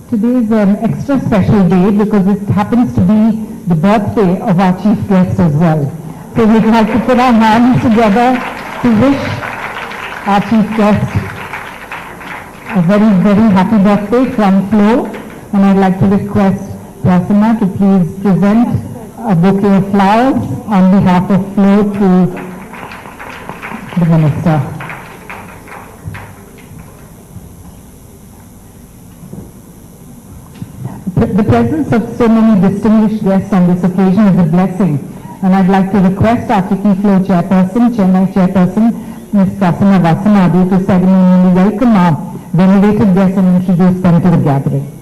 Today is an extra special day because it happens to be the birthday of our chief guest as well. So we'd like to put our hands together to wish our chief guest a very, very happy birthday from Flo. And I'd like to request Adithanar to please present a bouquet of flowers on behalf of Flo to the Minister. The presence of so many distinguished guests on this occasion is a blessing, and I'd like to request our Tiki Flow Chairperson, Chennai Chairperson, Ms. Prasanna Vasanadu, to ceremonially welcome our venerated guests and introduce them to the gathering.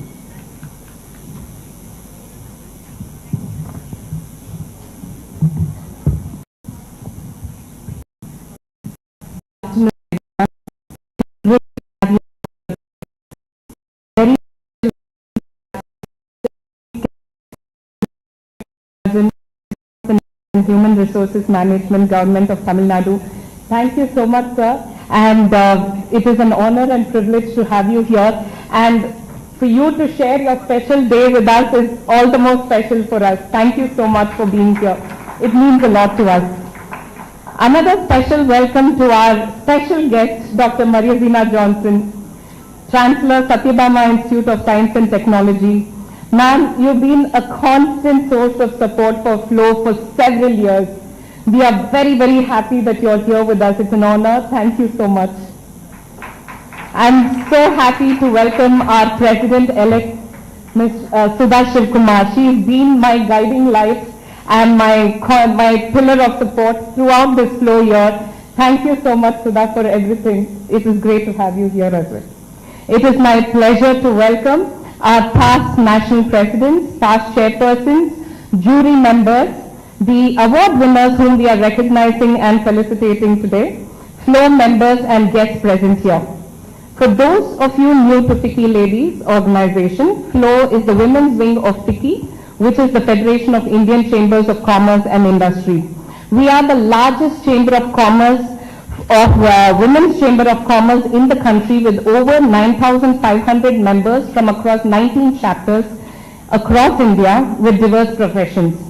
Human Resources Management, Government of Tamil Nadu. Thank you so much, sir. And it is an honor and privilege to have you here. And for you to share your special day with us is all the more special for us. Thank you so much for being here. It means a lot to us. Another special welcome to our special guest, Dr. Dina Johnson, Chancellor, Satyabama Institute of Science and Technology. Ma'am, you've been a constant source of support for Flo for several years. We are very, very happy that you're here with us. It's an honor. Thank you so much. I'm so happy to welcome our President-elect, Ms. Sudha Shivkumar. She's been my guiding light and my pillar of support throughout this Flo year. Thank you so much, Sudha, for everything. It is great to have you here as well. It is my pleasure to welcome our past national presidents, past chairpersons, jury members, the award winners whom we are recognizing and felicitating today, Flo members and guests present here. For those of you new to FICCI Ladies organization, Flo is the women's wing of FICCI, which is the Federation of Indian Chambers of Commerce and Industry. We are the largest chamber of commerce Women's Chamber of Commerce in the country with over 9,500 members from across 19 chapters across India with diverse professions.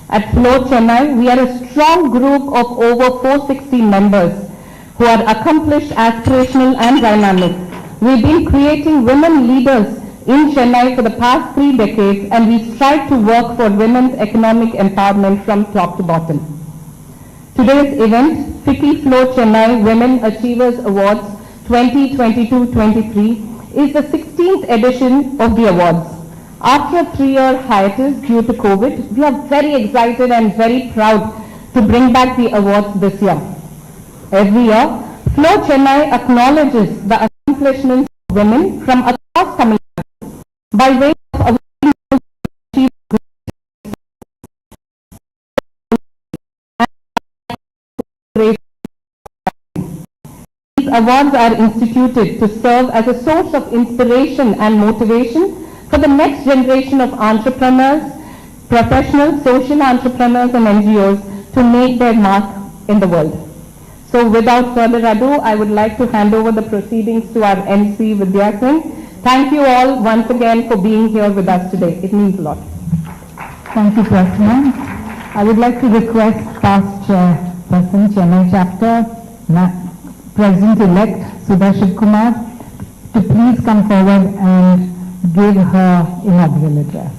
At Flo Chennai, we are a strong group of over 460 members who are accomplished, aspirational and dynamic. We've been creating women leaders in Chennai for the past 3 decades, and we strive to work for women's economic empowerment from top to bottom. Today's event, FICCI Flo Chennai Women Achievers Awards 2022-23, is the 16th edition of the awards. After a 3-year hiatus due to COVID, we are very excited and very proud to bring back the awards this year. Every year, Flo Chennai acknowledges the accomplishments of women from across Tamil Nadu by way of awarding These awards are instituted to serve as a source of inspiration and motivation for the next generation of entrepreneurs, professionals, social entrepreneurs and NGOs to make their mark in the world. So without further ado, I would like to hand over the proceedings to our MC Vidya Singh. Thank you all once again for being here with us today. It means a lot. Thank you, Prasanna. I would like to request past Chairperson, Chennai Chapter, President-elect Sudha Shivkumar to please come forward and give her inaugural address.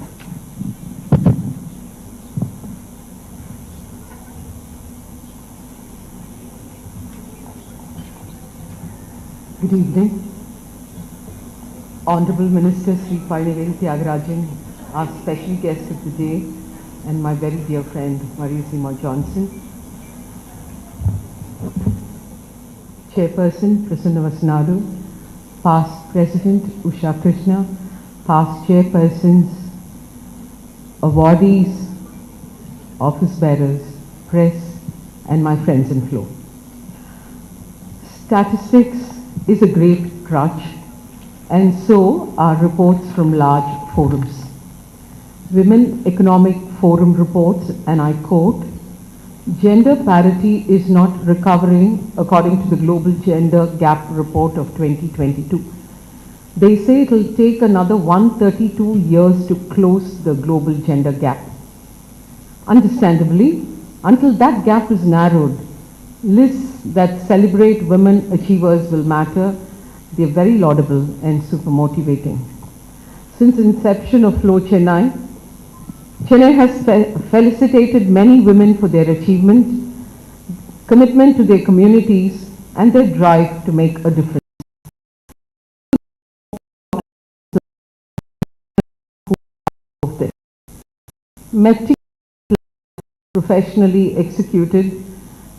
Good evening. Honorable Minister Sri Painivelu Thiagarajan, our special guest of the day, and my very dear friend Madurai Johnson. Chairperson Prasanna Vasanadu, past President Usha Krishna, past chairpersons, awardees, office bearers, press, and my friends in Flo. Statistics is a great crutch, and so are reports from large forums. Women Economic Forum reports, and I quote, "Gender parity is not recovering according to the Global Gender Gap Report of 2022. They say it will take another 132 years to close the global gender gap. Understandably, until that gap is narrowed, lists that celebrate women achievers will matter. They are very laudable and super motivating. Since inception of Flow Chennai, Chennai has felicitated many women for their achievement, commitment to their communities, and their drive to make a difference. Meticulously professionally executed,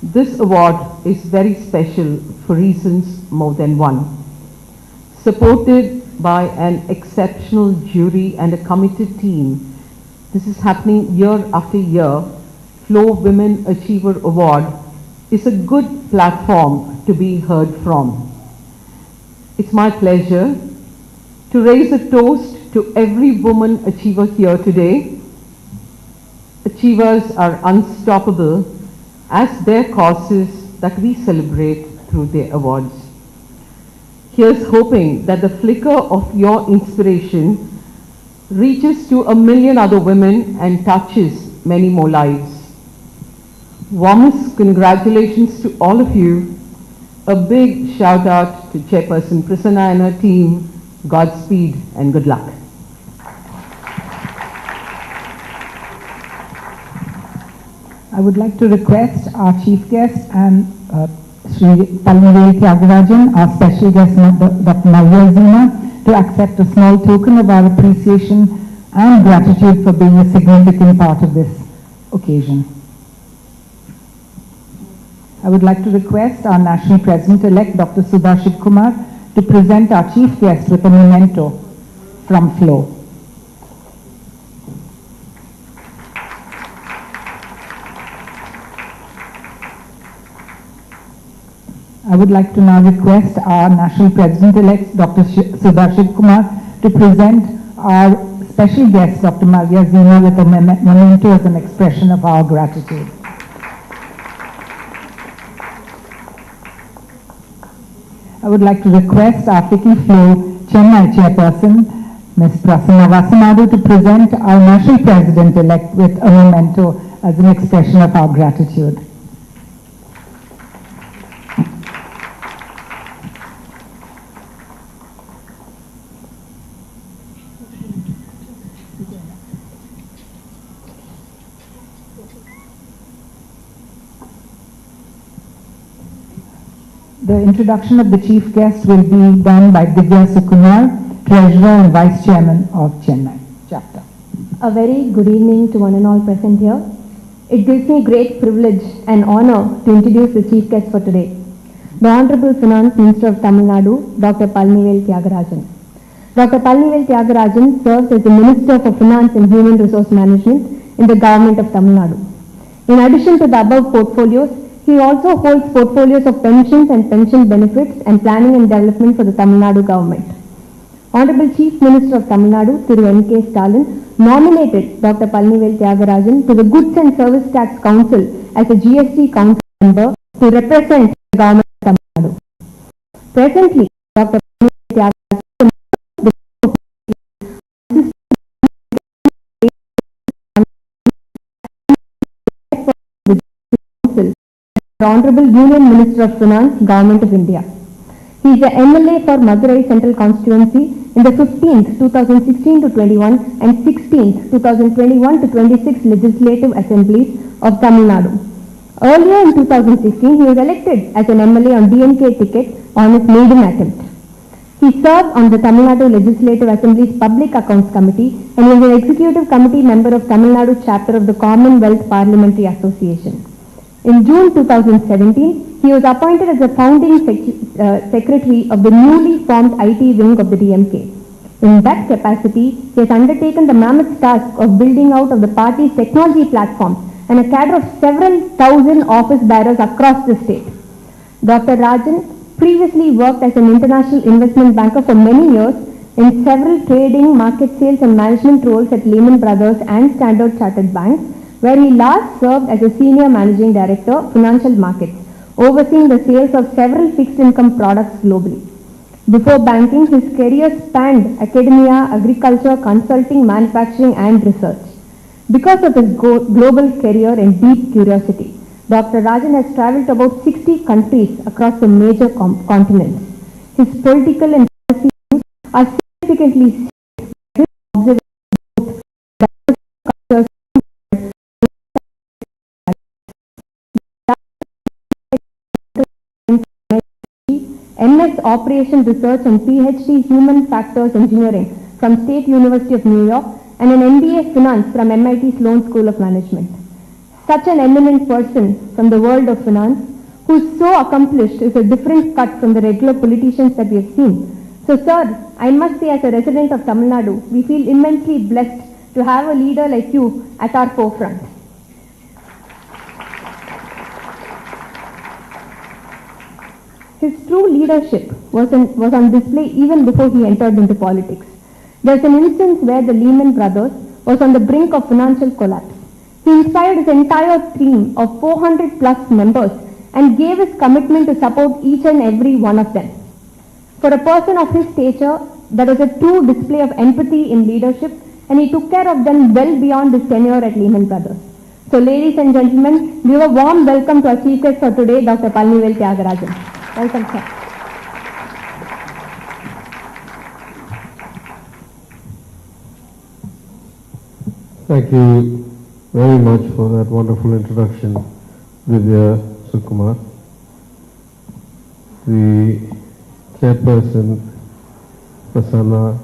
this award is very special for reasons more than one. Supported by an exceptional jury and a committed team, this is happening year after year. Flow Women Achiever Award is a good platform to be heard from. It's my pleasure to raise a toast to every woman achiever here today. Achievers are unstoppable as their causes that we celebrate through their awards. Here's hoping that the flicker of your inspiration reaches to 1 million other women and touches many more lives. Warmest congratulations to all of you. A big shout out to Chairperson Prasanna and her team. Godspeed and good luck. I would like to request our chief guest and Sri Palnivel Tyagarajan, our special guest Dr. Adithanar, to accept a small token of our appreciation and gratitude for being a significant part of this occasion. I would like to request our National President-elect Dr. Sudha Shivkumar to present our chief guest with a memento from Flow. I would like to now request our National President-elect Dr. Sudha Shivkumar to present our special guest Dr. Maria Zina with a memento as an expression of our gratitude. I would like to request our FICCI Flow Chennai Chairperson, Ms. Prasanna Vasanadu, to present our National President-elect with a memento as an expression of our gratitude. The introduction of the chief guest will be done by Divya Sukumar, Treasurer and Vice Chairman of Chennai Chapter. A very good evening to one and all present here. It gives me great privilege and honor to introduce the chief guest for today, the Honorable Finance Minister of Tamil Nadu, Dr. Palnivel Tyagarajan. Dr. Palnivel Tyagarajan serves as the Minister for Finance and Human Resource Management in the Government of Tamil Nadu. In addition to the above portfolios, he also holds portfolios of pensions and pension benefits and planning and development for the Tamil Nadu government. Honorable Chief Minister of Tamil Nadu, Thiru N.K. Stalin, nominated Dr. Palnivel Tyagarajan to the Goods and Service Tax Council as a GST Council member to represent the government of Tamil Nadu. Presently, Dr. Palnivel Tyagarajan Honorable Union Minister of Finance, Government of India. He is a MLA for Madurai Central Constituency in the 15th 2016 to 21 and 16th 2021 to 26 Legislative Assemblies of Tamil Nadu. Earlier in 2016, he was elected as an MLA on DMK ticket on his maiden attempt. He served on the Tamil Nadu Legislative Assembly's Public Accounts Committee and was an Executive Committee member of Tamil Nadu chapter of the Commonwealth Parliamentary Association. In June 2017, he was appointed as the founding secretary of the newly formed IT wing of the DMK. In that capacity, he has undertaken the mammoth task of building out of the party's technology platforms and a cadre of several thousand office bearers across the state. Dr. Rajan previously worked as an international investment banker for many years in several trading, market sales and management roles at Lehman Brothers and Standard Chartered Banks, where he last served as a senior managing director, financial markets, overseeing the sales of several fixed income products globally. Before banking, his career spanned academia, agriculture, consulting, manufacturing and research. Because of his global career and deep curiosity, Dr. Rajan has travelled to about 60 countries across the major continents. His political and policy views are significantly MS Operation Research and PhD Human Factors Engineering from State University of New York and an MBA Finance from MIT Sloan School of Management. Such an eminent person from the world of finance who is so accomplished is a different cut from the regular politicians that we have seen. So sir, I must say as a resident of Tamil Nadu, we feel immensely blessed to have a leader like you at our forefront. His true leadership was on display even before he entered into politics. There's an instance where the Lehman Brothers was on the brink of financial collapse. He inspired his entire team of 400 plus members and gave his commitment to support each and every one of them. For a person of his stature, that was a true display of empathy in leadership, and he took care of them well beyond his tenure at Lehman Brothers. So ladies and gentlemen, give a warm welcome to our chief guest for today, Dr. Palnivel Tyagarajan. Welcome, sir. Thank you very much for that wonderful introduction, Vidya Sukumar. The chairperson, Prasanna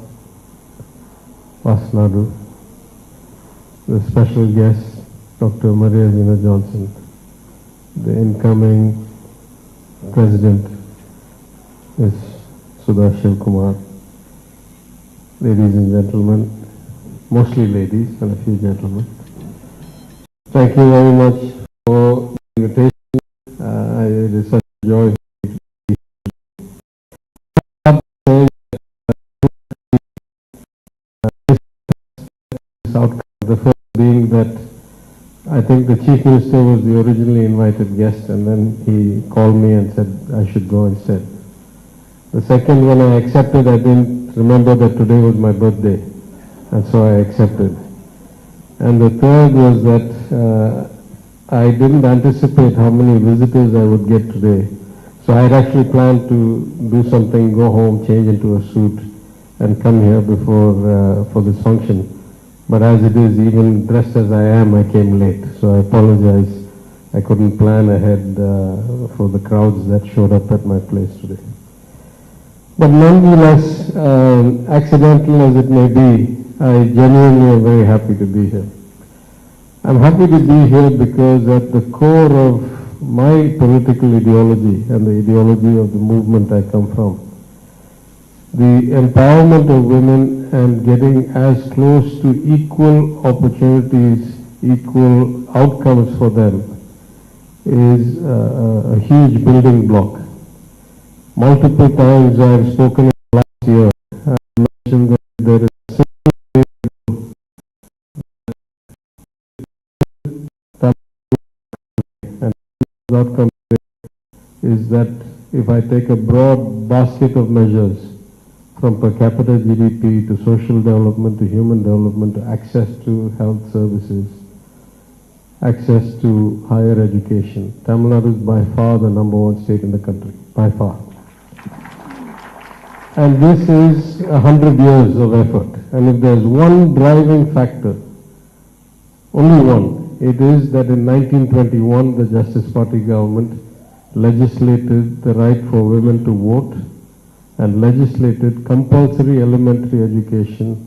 Vasnadu, the special guest, Dr. Maria Zina Johnson, the incoming President, Ms. Sudha Shivkumar, ladies and gentlemen, mostly ladies and a few gentlemen. Thank you very much for the invitation. It is such a joy for me to be here. This outcome, the first being that I think the Chief Minister was the originally invited guest, and then he called me and said I should go instead. The second, when I accepted, I didn't remember that today was my birthday, and so I accepted. And the third was that I didn't anticipate how many visitors I would get today. So I had actually planned to do something, go home, change into a suit, and come here before for this function. But as it is, even dressed as I am, I came late. So I apologize. I couldn't plan ahead for the crowds that showed up at my place today. But nonetheless, accidental as it may be, I genuinely am very happy to be here. I'm happy to be here because at the core of my political ideology and the ideology of the movement I come from, the empowerment of women and getting as close to equal opportunities, equal outcomes for them is a huge building block. Multiple times I have spoken last year, I mentioned that there is a simple and the outcome is that if I take a broad basket of measures from per capita GDP to social development to human development to access to health services, access to higher education, Tamil Nadu is by far the #1 state in the country, by far. And this is 100 years of effort. And if there's one driving factor, only one, it is that in 1921 the Justice Party government legislated the right for women to vote and legislated compulsory elementary education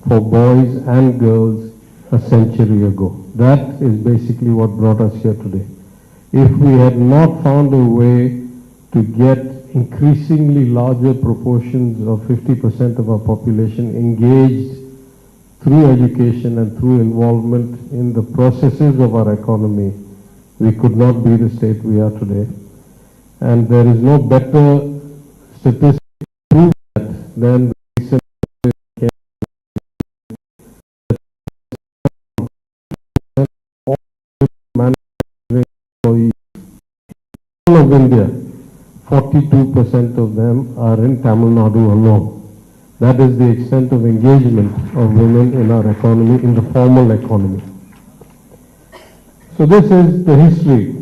for boys and girls a century ago. That is basically what brought us here today. If we had not found a way to get increasingly larger proportions of 50% of our population engaged through education and through involvement in the processes of our economy, we could not be the state we are today. And there is no better statistic to prove that than the recent manufacturing employees of India 42% of them are in Tamil Nadu alone. That is the extent of engagement of women in our economy, in the formal economy. So this is the history.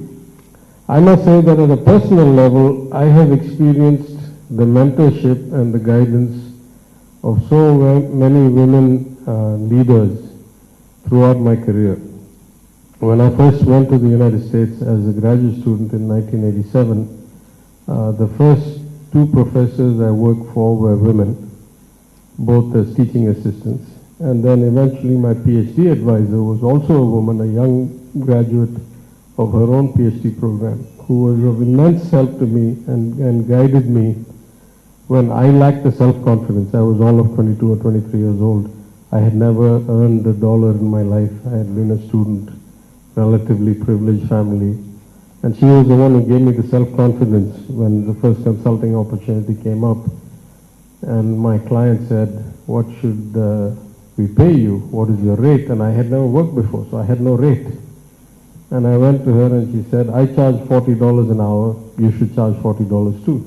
I must say that at a personal level, I have experienced the mentorship and the guidance of so many women leaders throughout my career. When I first went to the United States as a graduate student in 1987, the first two professors I worked for were women, both as teaching assistants. And then eventually my PhD advisor was also a woman, a young graduate of her own PhD program, who was of immense help to me and guided me when I lacked the self-confidence. I was all of 22 or 23 years old. I had never earned $1 in my life. I had been a student, relatively privileged family. And she was the one who gave me the self-confidence when the first consulting opportunity came up. And my client said, "What should we pay you? What is your rate?" And I had never worked before, so I had no rate. And I went to her and she said, "I charge $40 an hour, you should charge $40 too."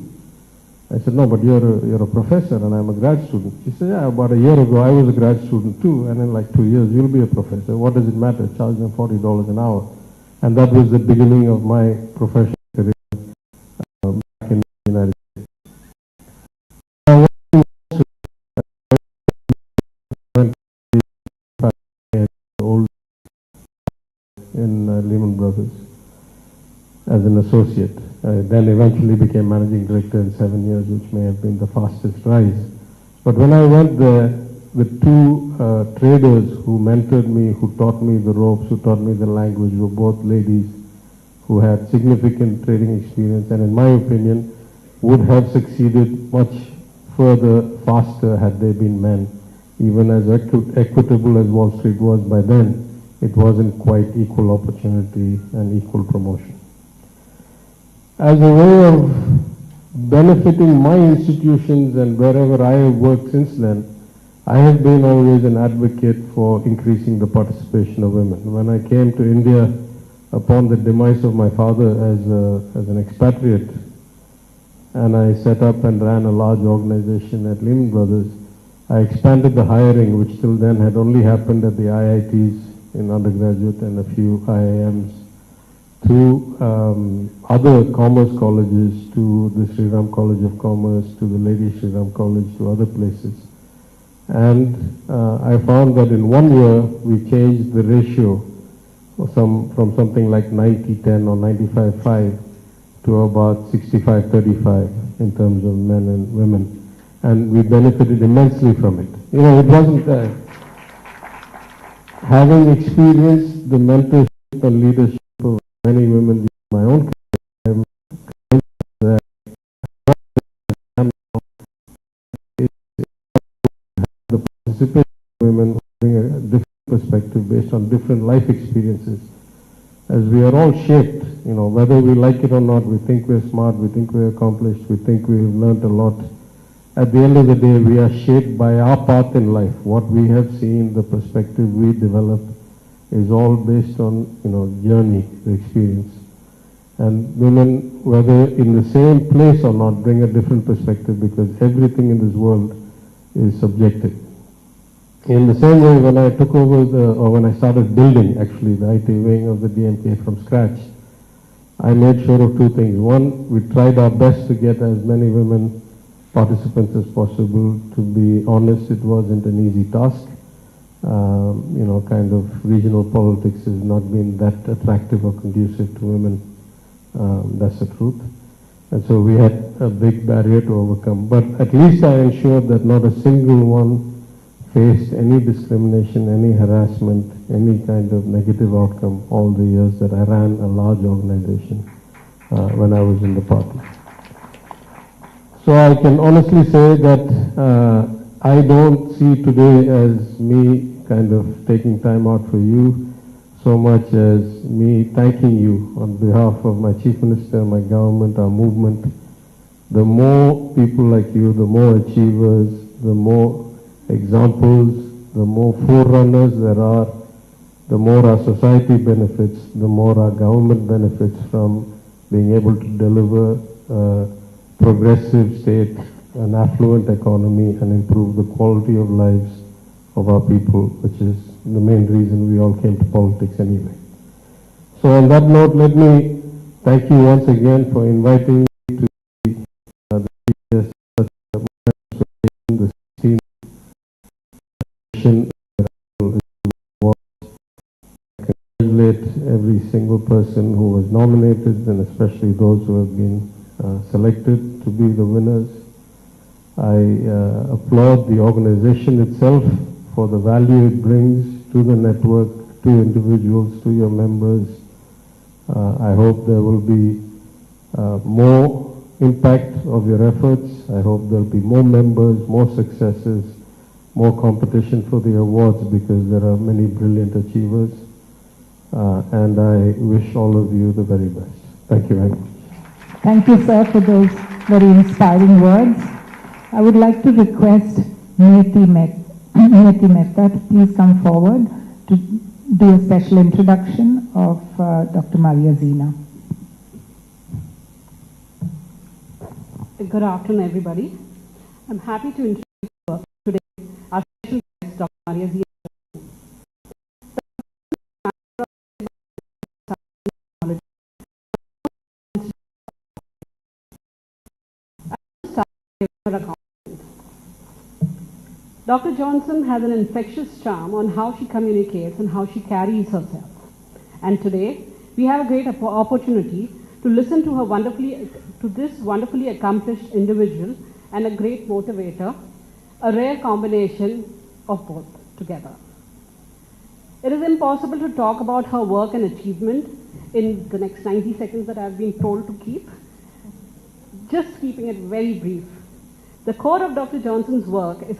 I said, "No, but you're a professor and I'm a grad student." She said, "Yeah, about a year ago I was a grad student too, and in like 2 years you'll be a professor. What does it matter? Charge them $40 an hour." And that was the beginning of my professional career back in the United States. I went in Lehman Brothers as an associate. Then eventually became managing director in 7 years, which may have been the fastest rise. But when I went there, the two traders who mentored me, who taught me the ropes, who taught me the language, were both ladies who had significant trading experience, and in my opinion would have succeeded much further, faster had they been men. Even as equitable as Wall Street was by then, it wasn't quite equal opportunity and equal promotion. As a way of benefiting my institutions and wherever I have worked since then, I have been always an advocate for increasing the participation of women. When I came to India upon the demise of my father as an expatriate, and I set up and ran a large organization at Lehman Brothers, I expanded the hiring, which till then had only happened at the IITs in undergraduate and a few IIMs, to other commerce colleges, to the Sri Ram College of Commerce, to the Lady Sri Ram College, to other places. And I found that in 1 year we changed the ratio from something like 90-10 or 95-5 to about 65-35 in terms of men and women. And we benefited immensely from it. You know, it wasn't having experienced the mentorship and leadership of many women in my own career, the participation of women bring a different perspective based on different life experiences. As we are all shaped, you know, whether we like it or not, we think we're smart, we think we're accomplished, we think we've learned a lot. At the end of the day, we are shaped by our path in life. What we have seen, the perspective we develop, is all based on, you know, journey, the experience. And women, whether in the same place or not, bring a different perspective, because everything in this world is subjective. In the same way, when I took over when I started building actually the IT wing of the DMK from scratch, I made sure of two things. One, we tried our best to get as many women participants as possible. To be honest, it wasn't an easy task. You know, kind of regional politics has not been that attractive or conducive to women. That's the truth. And so we had a big barrier to overcome. But at least I ensured that not a single one faced any discrimination, any harassment, any kind of negative outcome all the years that I ran a large organization when I was in the party. So I can honestly say that I don't see today as me kind of taking time out for you so much as me thanking you on behalf of my Chief Minister, my government, our movement. The more people like you, the more achievers, the more examples, the more forerunners there are, the more our society benefits, the more our government benefits from being able to deliver progressive state, an affluent economy, and improve the quality of lives of our people, which is the main reason we all came to politics anyway. So on that note, let me thank you once again for inviting me to the 16th edition. Congratulate every single person who was nominated, and especially those who have been selected to be the winners. I applaud the organization itself for the value it brings to the network, to individuals, to your members. I hope there will be more impact of your efforts. I hope there will be more members, more successes, more competition for the awards, because there are many brilliant achievers. And I wish all of you the very best. Thank you very much. Thank you, sir, for those very inspiring words. I would like to request Niti Mehta to please come forward to do a special introduction of Dr. Maria Zina. Good afternoon, everybody. I'm happy to introduce today our special guest, Dr. Maria Zina. Dr. Johnson has an infectious charm on how she communicates and how she carries herself. And today, we have a great opportunity to listen to this wonderfully accomplished individual and a great motivator, a rare combination of both together. It is impossible to talk about her work and achievement in the next 90 seconds that I've been told to keep. Just keeping it very brief. The core of Dr. Johnson's work is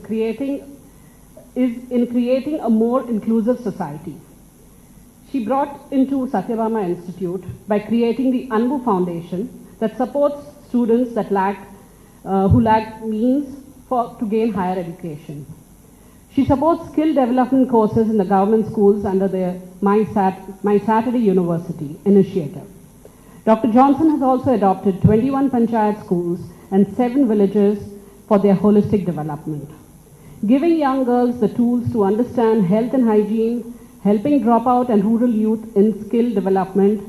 in creating a more inclusive society. She brought into Satyabama Institute by creating the Anbu Foundation that supports students that who lack means to gain higher education. She supports skill development courses in the government schools under the My Saturday University initiative. Dr. Johnson has also adopted 21 panchayat schools and 7 villages for their holistic development, giving young girls the tools to understand health and hygiene, helping dropout and rural youth in skill development,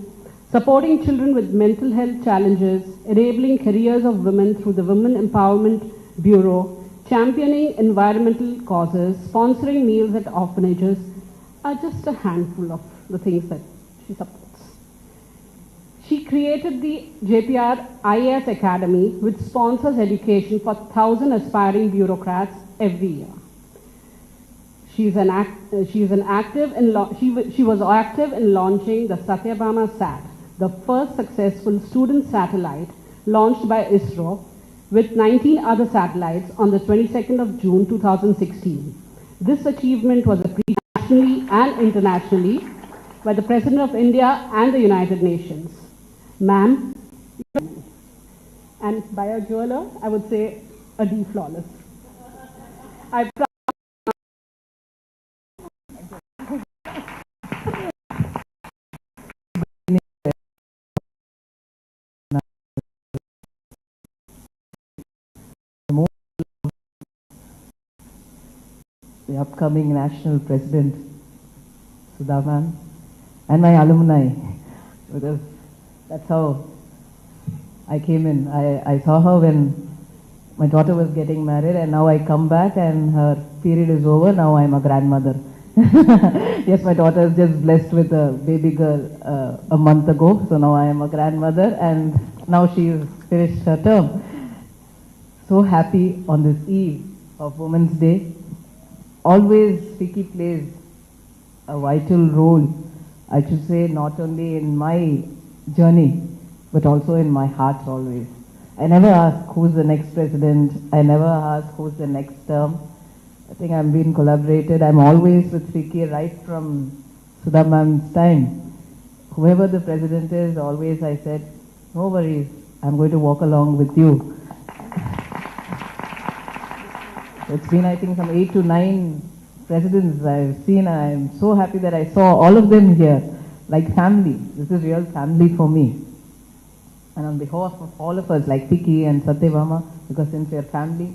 supporting children with mental health challenges, enabling careers of women through the Women Empowerment Bureau, championing environmental causes, sponsoring meals at orphanages, are just a handful of the things that she supports. She created the JPR IAS Academy, which sponsors education for 1,000 aspiring bureaucrats every year. She was active in launching the Satyabama Sat, the first successful student satellite launched by ISRO, with 19 other satellites on the 22nd of June 2016. This achievement was appreciated nationally and internationally by the President of India and the United Nations. Ma'am, and by a jeweler, I would say a D flawless. The upcoming national president, Sudhaman, and my alumni, because that's how I came in. I saw her when my daughter was getting married, and now I come back and her period is over. Now I'm a grandmother. Yes, my daughter is just blessed with a baby girl a month ago, so now I am a grandmother, and now she's finished her term. So happy on this eve of Women's Day. Always Vicky plays a vital role, I should say, not only in my journey, but also in my heart always. I never ask who's the next president. I never ask who's the next term. I think I'm being collaborated. I'm always with Vicky right from Sudha ma'am's time. Whoever the president is, always I said, no worries, I'm going to walk along with you. It's been, I think, some 8 to 9 presidents I've seen. I'm so happy that I saw all of them here, like family. This is real family for me. And on behalf of all of us, like Vicky and Satyabama, because since we are family,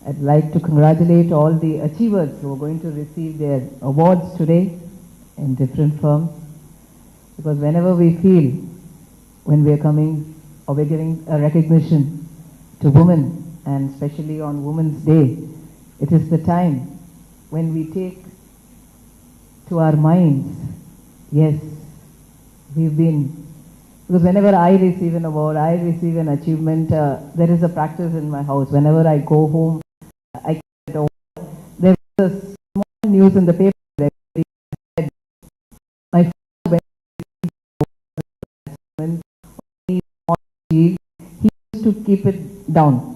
I'd like to congratulate all the achievers who are going to receive their awards today in different firms. Because whenever we feel, when we are coming or we're giving a recognition to women, and especially on Women's Day, it is the time when we take to our minds, yes, we've been, because whenever I receive an award, I receive an achievement, there is a practice in my house. Whenever I go home, I get an award. There was a small news in the paper that said, my father, when he used to keep it down.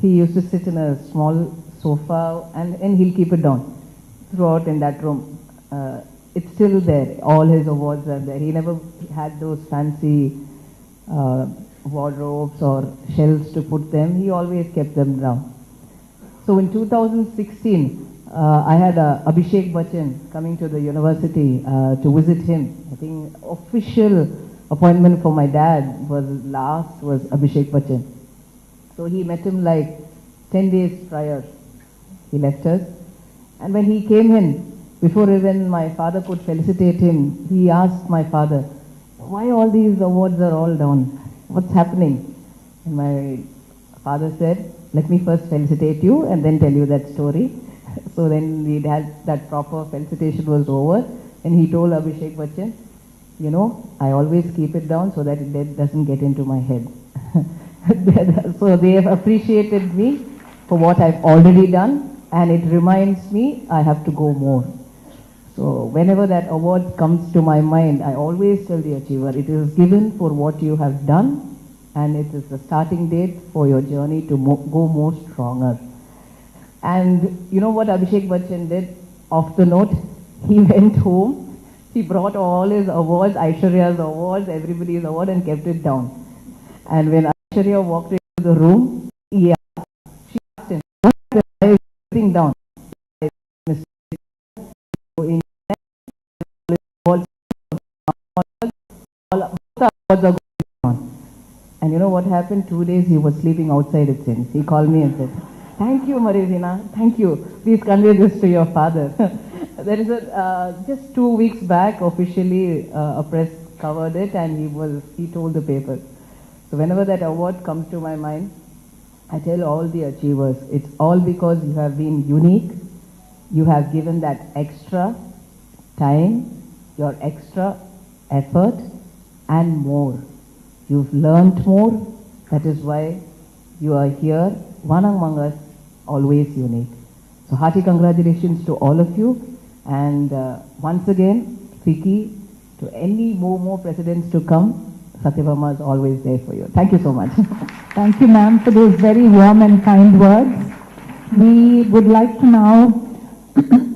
He used to sit in a small sofa and he'll keep it down throughout in that room. It's still there. All his awards are there. He never had those fancy wardrobes or shelves to put them. He always kept them down. So in 2016, I had Abhishek Bachchan coming to the university to visit him. I think official appointment for my dad was Abhishek Bachchan. So he met him like 10 days prior. He left us. And when he came in, before even my father could felicitate him, he asked my father, why all these awards are all down? What's happening? And my father said, let me first felicitate you and then tell you that story. So then we had that proper felicitation was over, and he told Abhishek Bachchan, you know, I always keep it down so that it doesn't get into my head. So they have appreciated me for what I've already done, and it reminds me I have to go more. So whenever that award comes to my mind, I always tell the achiever, it is given for what you have done, and it is the starting date for your journey to go more stronger. And you know what Abhishek Bachchan did? Off the note, he went home, he brought all his awards, Aishwarya's awards, everybody's award, and kept it down. And when Aishwarya walked into the room, she asked him, why is everything down? And you know what happened? 2 days he was sleeping outside, it seems. He called me and said, thank you, Dina, thank you. Please convey this to your father. There is just 2 weeks back, officially a press covered it, and he told the paper. So whenever that award comes to my mind, I tell all the achievers, it's all because you have been unique, you have given that extra time, your extra effort, and more. You've learned more. That is why you are here, one among us, always unique. So hearty congratulations to all of you. And once again, Vicky, to any more presidents to come, Satyabama is always there for you. Thank you so much. Thank you, ma'am, for those very warm and kind words. We would like to now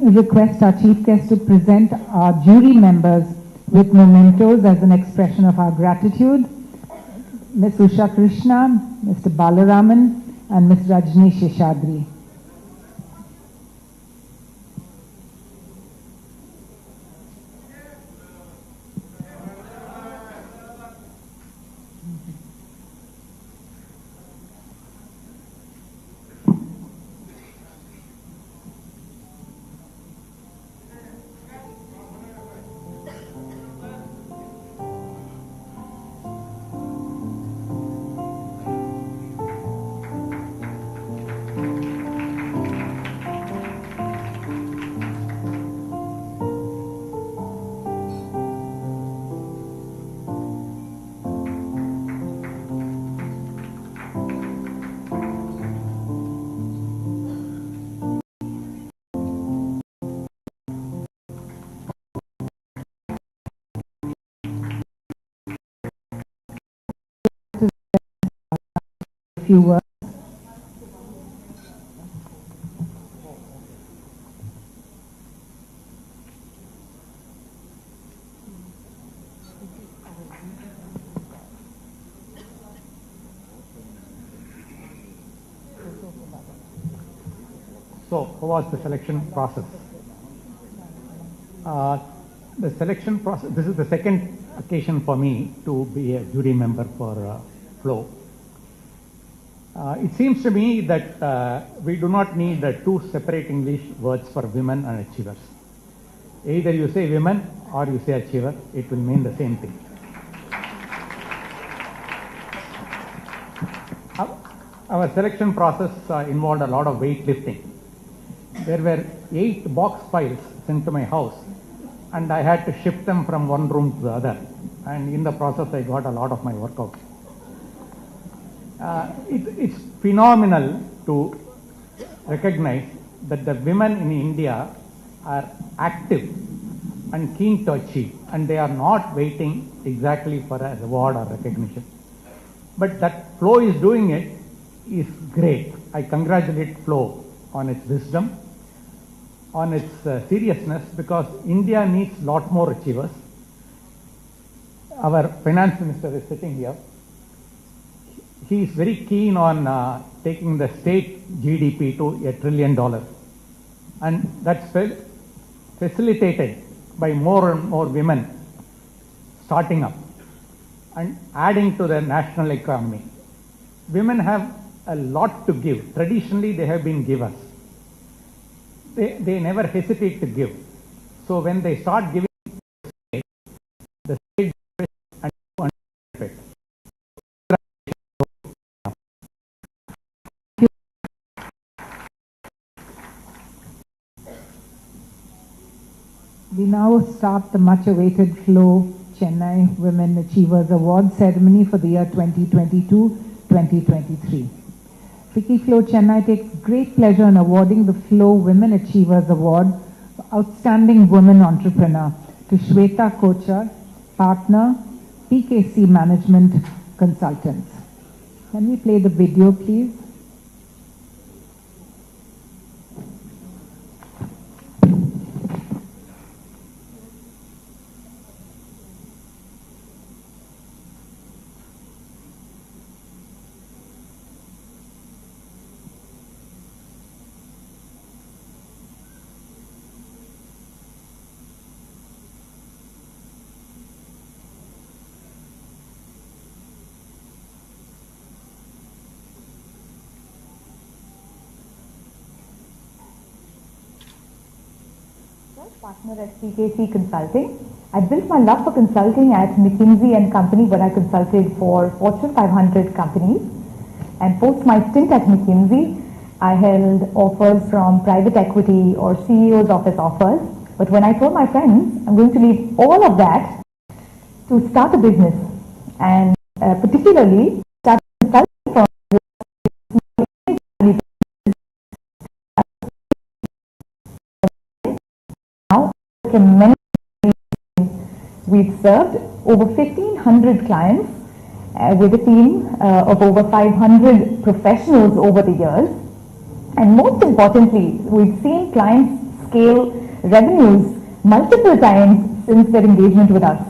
request our chief guest to present our jury members with mementos as an expression of our gratitude. Ms. Usha Krishna, Mr. Balaraman, and Ms. Rajni Sheshadri. Few words. So, how was the selection process? The selection process, this is the second occasion for me to be a jury member for FLOW. It seems to me that we do not need two separate English words for women and achievers. Either you say women or you say achiever, it will mean the same thing. Our selection process involved a lot of weightlifting. There were 8 box files sent to my house, and I had to shift them from one room to the other, and in the process I got a lot of my workout. It's phenomenal to recognize that the women in India are active and keen to achieve, and they are not waiting exactly for a reward or recognition. But that FLOW is doing it is great. I congratulate FLOW on its wisdom, on its seriousness, because India needs a lot more achievers. Our finance minister is sitting here. He is very keen on taking the state GDP to $1 trillion, and that's facilitated by more and more women starting up and adding to the national economy. Women have a lot to give. Traditionally, they have been givers. They never hesitate to give. So when they start giving, the state and benefit. We now start the much-awaited FLOW Chennai Women Achievers Award ceremony for the year 2022-2023. Vicky FLOW Chennai takes great pleasure in awarding the FLOW Women Achievers Award for Outstanding Women Entrepreneur to Shweta Kochar, Partner, PKC Management Consultants. Can we play the video, please? Partner at PKC Consulting. I built my love for consulting at McKinsey and Company, where I consulted for Fortune 500 companies. And post my stint at McKinsey, I held offers from private equity or CEO's office offers. But when I told my friends, I'm going to leave all of that to start a business, and particularly start consulting from tremendous. We've served over 1,500 clients with a team of over 500 professionals over the years. And most importantly, we've seen clients scale revenues multiple times since their engagement with us.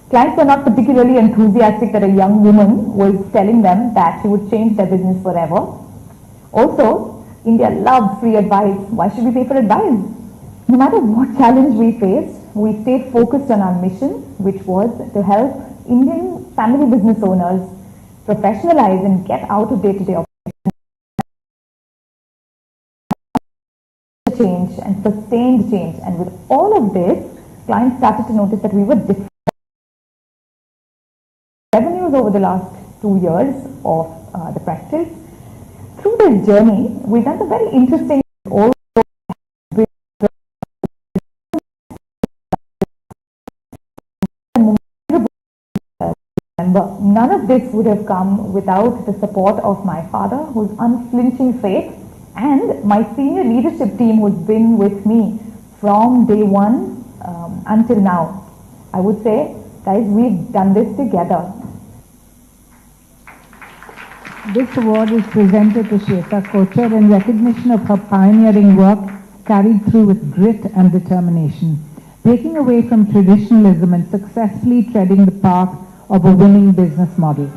Clients were not particularly enthusiastic that a young woman was telling them that she would change their business forever. Also, India loves free advice. Why should we pay for advice? No matter what challenge we faced, we stayed focused on our mission, which was to help Indian family business owners professionalize and get out of day-to-day operations. Change and sustained change. And with all of this, clients started to notice that we were different. Revenues over the last 2 years of the practice. Through this journey, we've done some very interesting none of this would have come without the support of my father, whose unflinching faith, and my senior leadership team, who's been with me from day one until now. I would say, guys, we've done this together. This award is presented to Shweta Kochar in recognition of her pioneering work carried through with grit and determination, breaking away from traditionalism and successfully treading the path of a winning business model.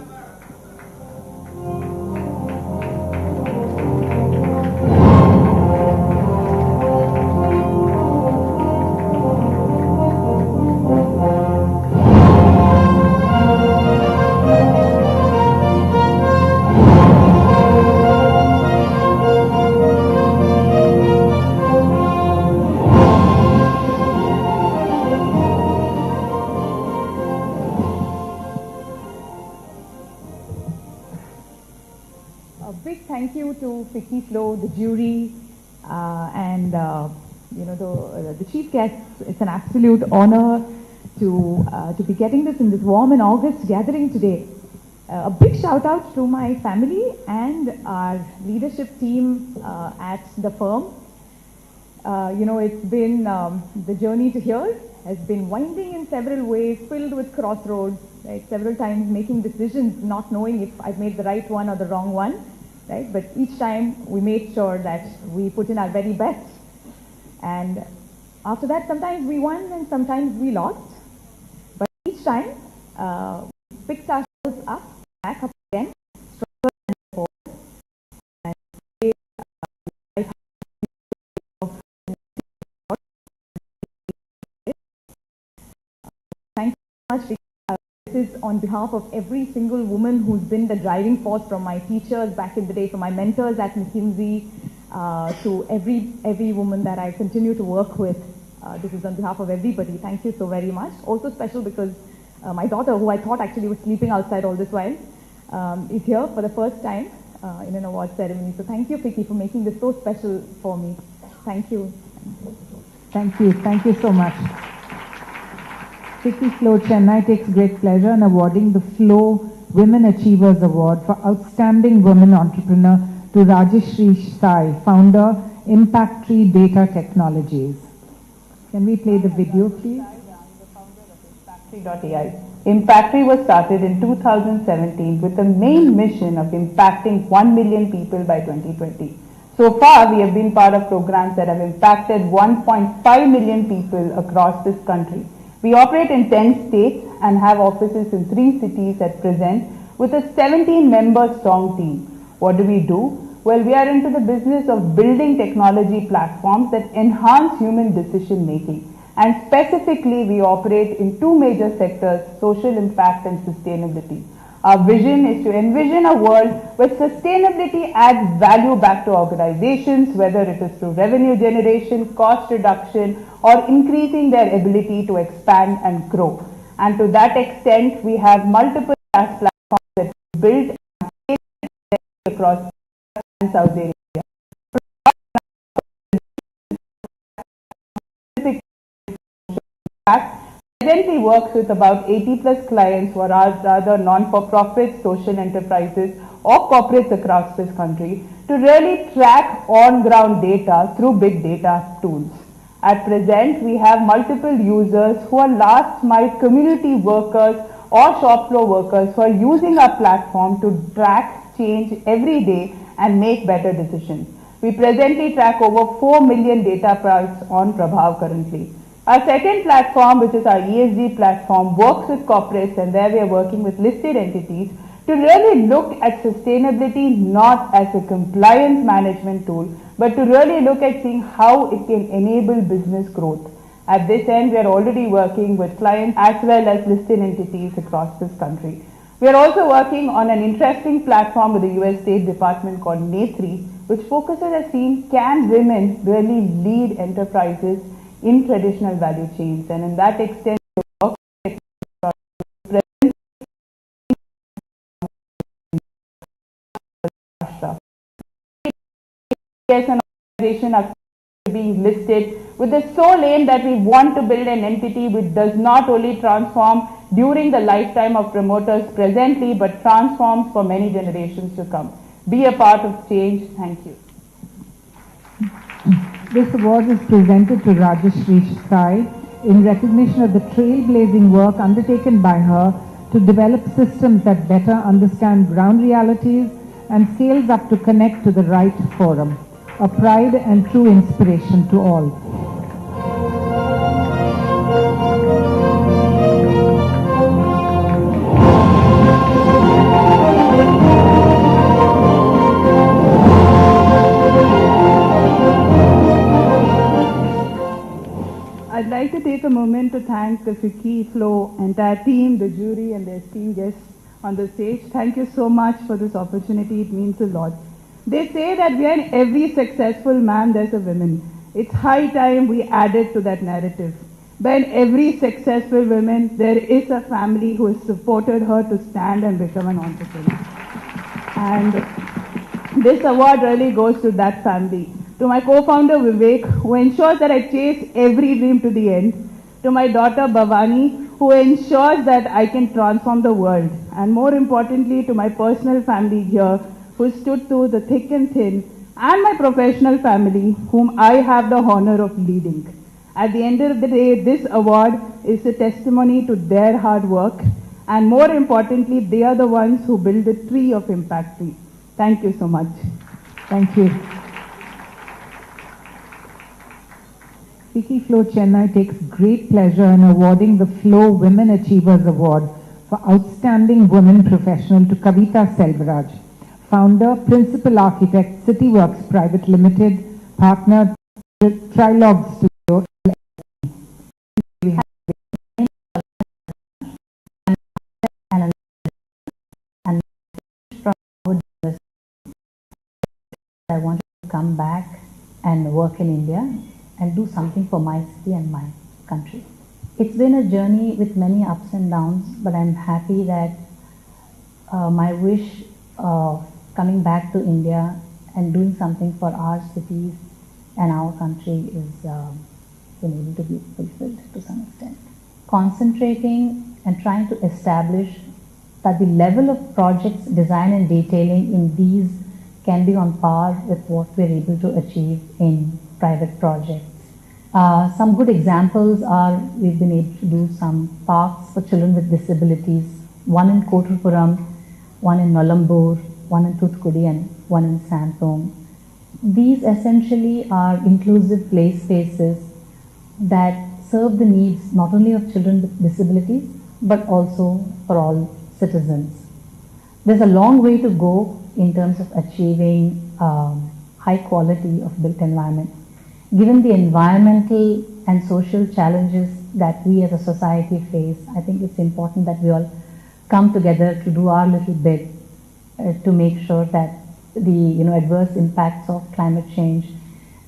to Vicky Flo, the jury, and the chief guests. It's an absolute honor to be getting this in this warm and August gathering today. A big shout out to my family and our leadership team at the firm. It's been the journey to here has been winding in several ways, filled with crossroads, right? Several times making decisions, not knowing if I've made the right one or the wrong one, right? But each time we made sure that we put in our very best. And after that, sometimes we won and sometimes we lost. But each time, we picked ourselves up, back up again, stronger and forward. And thank you so much. This is on behalf of every single woman who's been the driving force, from my teachers back in the day, from my mentors at McKinsey, to every woman that I continue to work with. This is on behalf of everybody. Thank you so very much. Also special because my daughter, who I thought actually was sleeping outside all this while, is here for the first time in an award ceremony. So thank you, Vicky, for making this so special for me. Thank you. Thank you. Thank you so much. Vicky Flo, Chennai takes great pleasure in awarding the Flo Women Achievers Award for Outstanding Women Entrepreneur to Rajeshri Sai, founder, Impact Tree Data Technologies. Can we play the video, please? Impactree.ai. Impactree was started in 2017 with the main mission of impacting 1 million people by 2020. So far, we have been part of programs that have impacted 1.5 million people across this country. We operate in 10 states and have offices in 3 cities at present with a 17-member strong team. What do? Well, we are into the business of building technology platforms that enhance human decision making. And specifically, we operate in 2 major sectors: social impact and sustainability. Our vision is to envision a world where sustainability adds value back to organizations, whether it is through revenue generation, cost reduction, or increasing their ability to expand and grow. And to that extent, we have multiple SaaS platforms that we build across South Arabia. Presently works with about 80+ clients who are rather non-for-profit, social enterprises or corporates across this country to really track on-ground data through big data tools. At present, we have multiple users who are last-mile community workers or shop floor workers who are using our platform to track change every day and make better decisions. We presently track over 4 million data points on Prabhav currently. Our second platform, which is our ESG platform, works with corporates, and there we are working with listed entities to really look at sustainability not as a compliance management tool, but to really look at seeing how it can enable business growth. At this end, we are already working with clients as well as listed entities across this country. We are also working on an interesting platform with the US State Department called Netri, which focuses on seeing can women really lead enterprises in traditional value chains, and in that extent, as an organization are being listed with the sole aim that we want to build an entity which does not only transform during the lifetime of promoters presently, but transforms for many generations to come. Be a part of change. Thank you. This award is presented to Rajeshri Sai in recognition of the trailblazing work undertaken by her to develop systems that better understand ground realities and scales up to connect to the right forum. A pride and true inspiration to all. I'd like to take a moment to thank the Vicky Flo entire team, the jury and the esteemed guests on the stage. Thank you so much for this opportunity. It means a lot. They say that behind every successful man there's a woman. It's high time we added to that narrative. Behind every successful woman there is a family who has supported her to stand and become an entrepreneur. And this award really goes to that family. To my co-founder Vivek, who ensures that I chase every dream to the end. To my daughter Bhavani, who ensures that I can transform the world. And more importantly, to my personal family here, who stood through the thick and thin, and my professional family, whom I have the honor of leading. At the end of the day, this award is a testimony to their hard work, and more importantly, they are the ones who build the tree of impact tree. Thank you so much. Thank you. Vicky Flo Chennai takes great pleasure in awarding the Flo Women Achievers Award for Outstanding Women Professional to Kavita Selvaraj, founder, principal architect, CityWorks Private Limited, partner, Trilogue Studio. I wanted to come back and work in India and do something for my city and my country. It's been a journey with many ups and downs, but I'm happy that my wish of coming back to India and doing something for our cities and our country is been able to be fulfilled to some extent. Concentrating and trying to establish that the level of projects design and detailing in these can be on par with what we're able to achieve in private projects. Some good examples are we've been able to do some parks for children with disabilities, one in Kottuppuram, one in Nolambur, one in Thoothukudi and one in Santhom. These essentially are inclusive play spaces that serve the needs not only of children with disabilities but also for all citizens. There's a long way to go in terms of achieving high quality of built environment. Given the environmental and social challenges that we as a society face, I think it's important that we all come together to do our little bit to make sure that the adverse impacts of climate change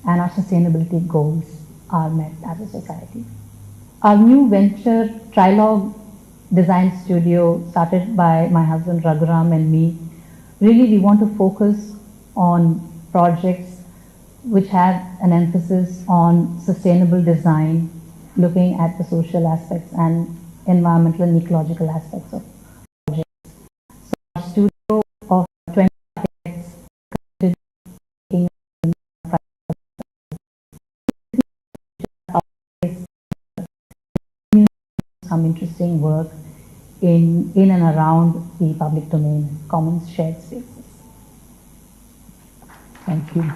and our sustainability goals are met as a society. Our new venture, Trilogue Design Studio, started by my husband Raghuram and me. Really, we want to focus on projects which have an emphasis on sustainable design, looking at the social aspects and environmental and ecological aspects of projects. So our studio of 20 architects some interesting work in and around the public domain, commons, shared spaces. Thank you.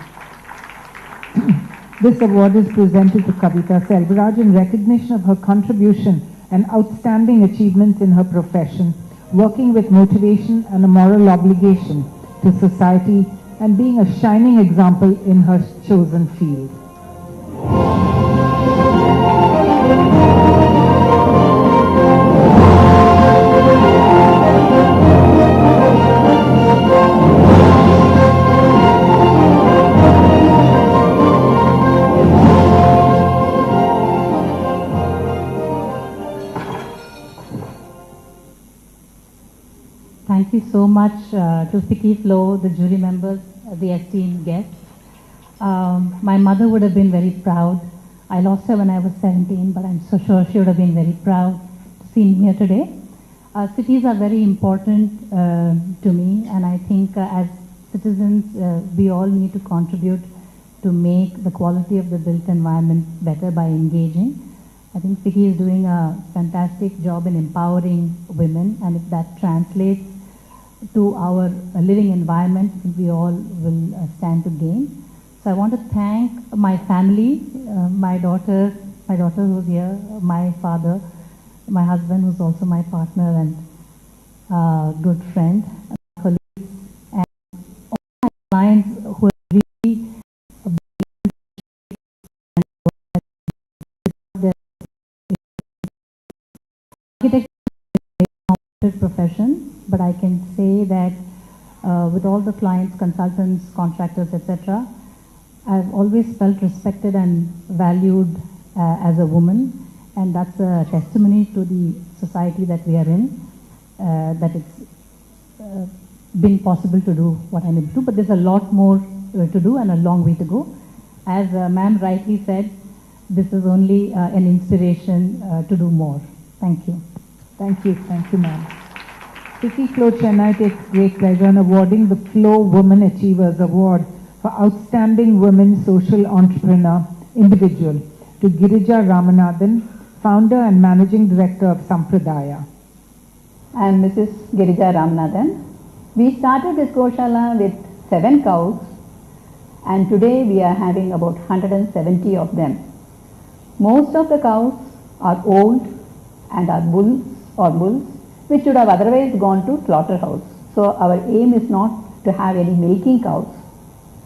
This award is presented to Kavita Selvaraj in recognition of her contribution and outstanding achievements in her profession, working with motivation and a moral obligation to society and being a shining example in her chosen field. Thank you so much to Vicky Flo, the jury members, the esteemed guests. My mother would have been very proud. I lost her when I was 17, but I'm so sure she would have been very proud to see me here today. Cities are very important to me, and I think as citizens, we all need to contribute to make the quality of the built environment better by engaging. I think Vicky is doing a fantastic job in empowering women, and if that translates to our living environment, we all will stand to gain. So I want to thank my family, my daughter who's here, my father, my husband who's also my partner and good friend, colleagues, and all my clients who have really architecture is a very profession, but I can say that with all the clients, consultants, contractors, etc., I've always felt respected and valued as a woman, and that's a testimony to the society that we are in, that it's been possible to do what I'm able to do, but there's a lot more to do and a long way to go. As ma'am rightly said, this is only an inspiration to do more. Thank you. Thank you, ma'am. Vicky Flo Chennai takes great pleasure in awarding the Flo Women Achievers Award for Outstanding Women Social Entrepreneur Individual to Girija Ramanathan, founder and managing director of Sampradaya. I am Mrs. Girija Ramanathan. We started this Goshala with 7 cows, and today we are having about 170 of them. Most of the cows are old and are bulls, which should have otherwise gone to slaughterhouse. So our aim is not to have any milking cows.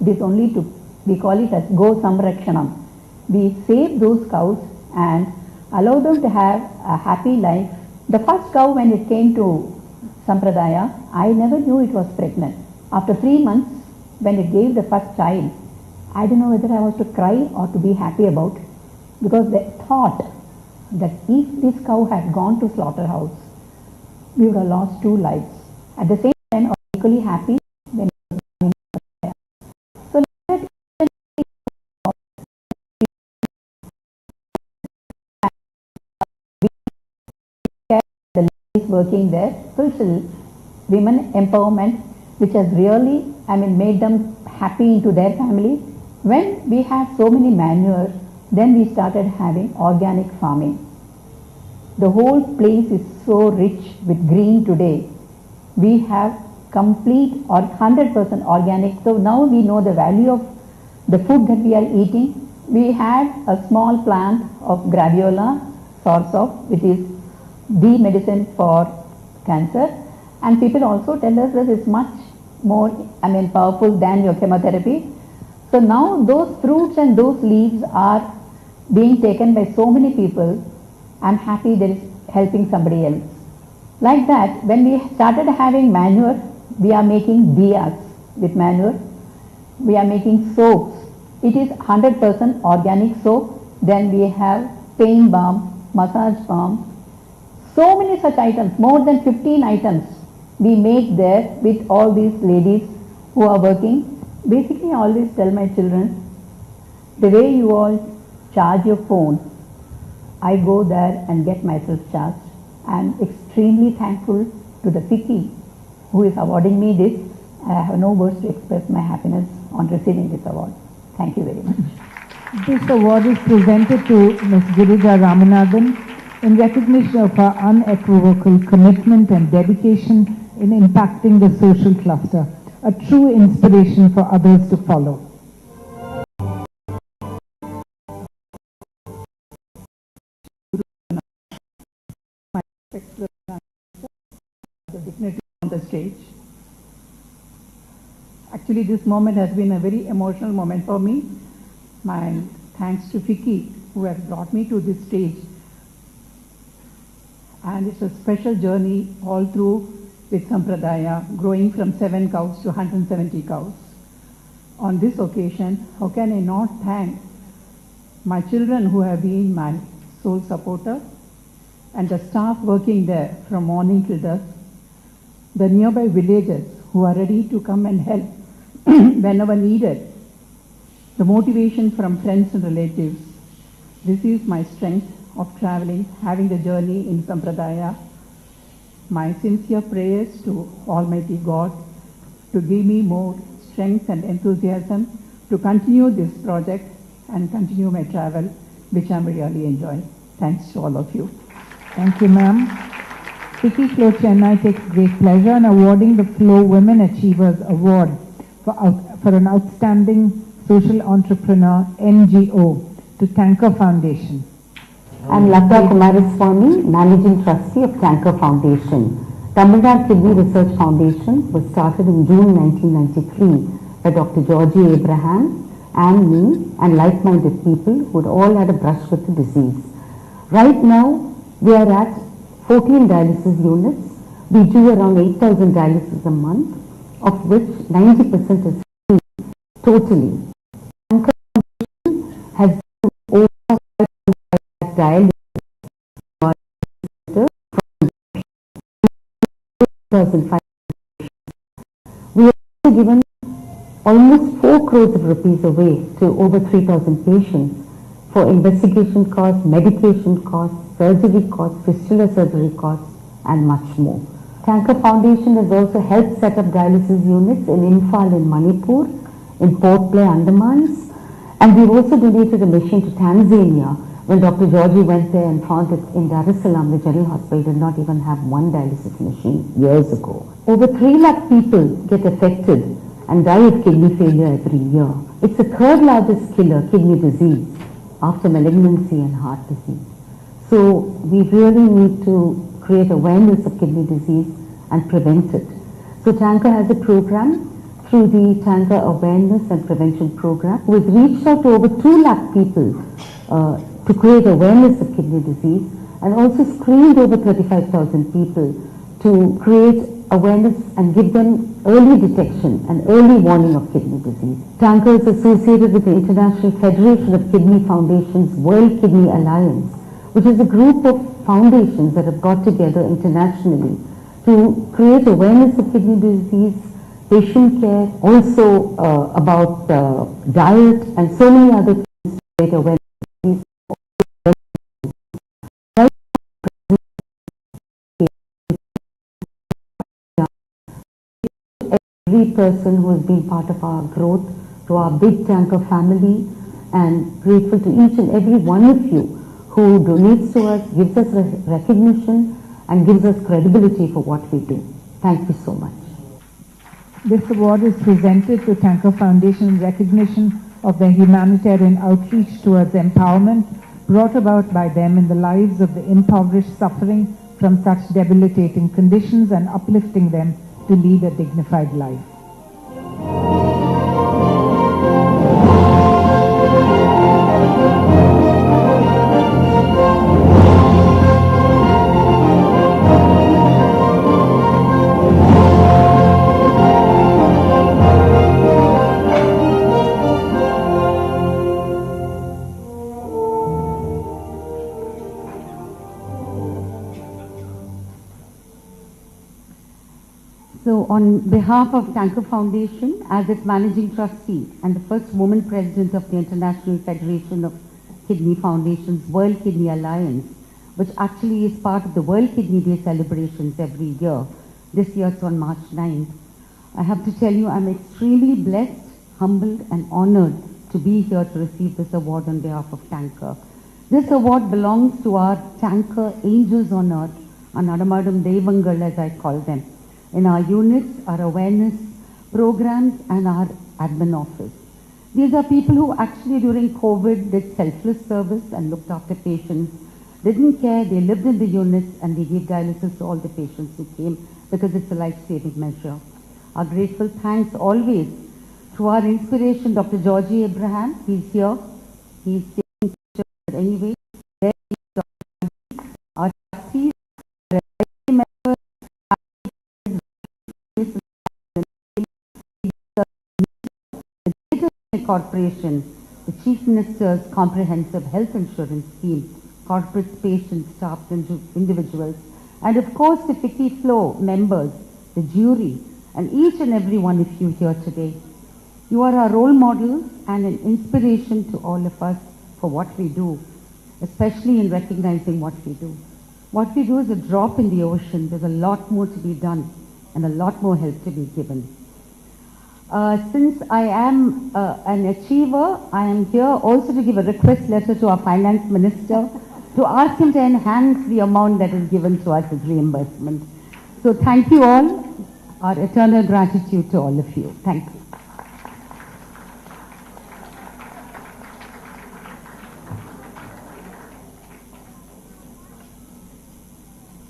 It is only to, we call it as Go Samrakshanam. We save those cows and allow them to have a happy life. The first cow, when it came to Sampradaya, I never knew it was pregnant. After 3 months, when it gave the first child, I don't know whether I was to cry or to be happy about, because the thought that if this cow had gone to slaughterhouse, we would have lost 2 lives. At the same time, I was equally happy when it was going to Sampradaya. So the ladies working there fulfill women empowerment, which has really, made them happy into their family. When we had so many manure, then we started having organic farming. The whole place is so rich with green today. We have complete or 100% organic. So now we know the value of the food that we are eating. We had a small plant of graviola, source which is the medicine for cancer, and people also tell us that it's much more powerful than your chemotherapy. So now those fruits and those leaves are being taken by so many people. I'm happy that it's helping somebody else. Like that, when we started having manure, we are making diyas with manure. We are making soaps. It is 100% organic soap. Then we have pain balm, massage balm. So many such items, more than 15 items we make there with all these ladies who are working. Basically, I always tell my children, the way you all charge your phone, I go there and get myself charged. I am extremely thankful to the Vicky who is awarding me this. I have no words to express my happiness on receiving this award. Thank you very much. This award is presented to Ms. Girija Ramanathan in recognition of her unequivocal commitment and dedication in impacting the social cluster, a true inspiration for others to follow. The dignity on the stage. Actually, this moment has been a very emotional moment for me. My thanks to Vicky who has brought me to this stage. And it's a special journey all through with Sampradaya, growing from 7 cows to 170 cows. On this occasion, how can I not thank my children who have been my sole supporter, and the staff working there from morning till dusk, the nearby villagers who are ready to come and help whenever needed, the motivation from friends and relatives. This is my strength of traveling, having the journey in Sampradaya. My sincere prayers to Almighty God to give me more strength and enthusiasm to continue this project and continue my travel, which I'm really enjoying. Thanks to all of you. Thank you, ma'am. Vicky Flo Chennai takes great pleasure in awarding the Flo Women Achievers Award for an outstanding social entrepreneur NGO to Tanker Foundation. I'm Latha Kumaraswamy, Managing Trustee of Tanker Foundation. Tamil Nadu Kidney Research Foundation was started in June 1993 by Dr. Georgie Abraham and me and like-minded people who had all had a brush with the disease. Right now, we are at 14 dialysis units. We do around 8,000 dialysis a month, of which 90% is free totally. Tanker Foundation has done over 500 dialysis from 2005. given almost 4 crores of rupees away to over 3,000 patients for investigation costs, medication costs, surgery costs, fistula surgery costs, and much more. Tanker Foundation has also helped set up dialysis units in Imphal in Manipur, in Port Blair, Andamans, and we've also donated a machine to Tanzania when Dr. Georgie went there and found that in Dar es Salaam, the General Hospital did not even have one dialysis machine years ago. Over 3 lakh people get affected and die of kidney failure every year. It's the 3rd largest killer, kidney disease, after malignancy and heart disease. So we really need to create awareness of kidney disease and prevent it. So Tanker has a program through the Tanker Awareness and Prevention Program. We've reached out to over 2 lakh people to create awareness of kidney disease, and also screened over 35,000 people to create awareness and give them early detection and early warning of kidney disease. Tanker is associated with the International Federation of Kidney Foundations World Kidney Alliance, which is a group of foundations that have got together internationally to create awareness of kidney disease, patient care, also about diet and so many other things to create awareness. Every person who has been part of our growth, to our big Tanker family, and grateful to each and every one of you who donates to us, gives us recognition, and gives us credibility for what we do. Thank you so much. This award is presented to Tanker Foundation in recognition of their humanitarian outreach towards empowerment brought about by them in the lives of the impoverished suffering from such debilitating conditions and uplifting them to lead a dignified life. So on behalf of Tanker Foundation, as its managing trustee and the first woman president of the International Federation of Kidney Foundations World Kidney Alliance, which actually is part of the World Kidney Day celebrations every year. This year it's on March 9th. I have to tell you, I'm extremely blessed, humbled and honored to be here to receive this award on behalf of Tanker. This award belongs to our Tanker Angels on Earth, our Nadamadam Devangal as I call them, in our units, our awareness programs and our admin office. These are people who actually during COVID did selfless service and looked after patients, didn't care, they lived in the units and they gave dialysis to all the patients who came because it's a life-saving measure. Our grateful thanks always to our inspiration, Dr. Georgie Abraham. He's here. He's taking pictures, but anyway, there he is, our trustees, our members, Corporation, the Chief Minister's Comprehensive Health Insurance Scheme, corporate patients, staff, individuals, and of course the Ficky Flow members, the jury, and each and every one of you here today. You are our role models and an inspiration to all of us for what we do, especially in recognizing what we do. What we do is a drop in the ocean. There's a lot more to be done and a lot more help to be given. Since I am an achiever, I am here also to give a request letter to our Finance Minister to ask him to enhance the amount that is given to us as reimbursement. So thank you all. Our eternal gratitude to all of you. Thank you.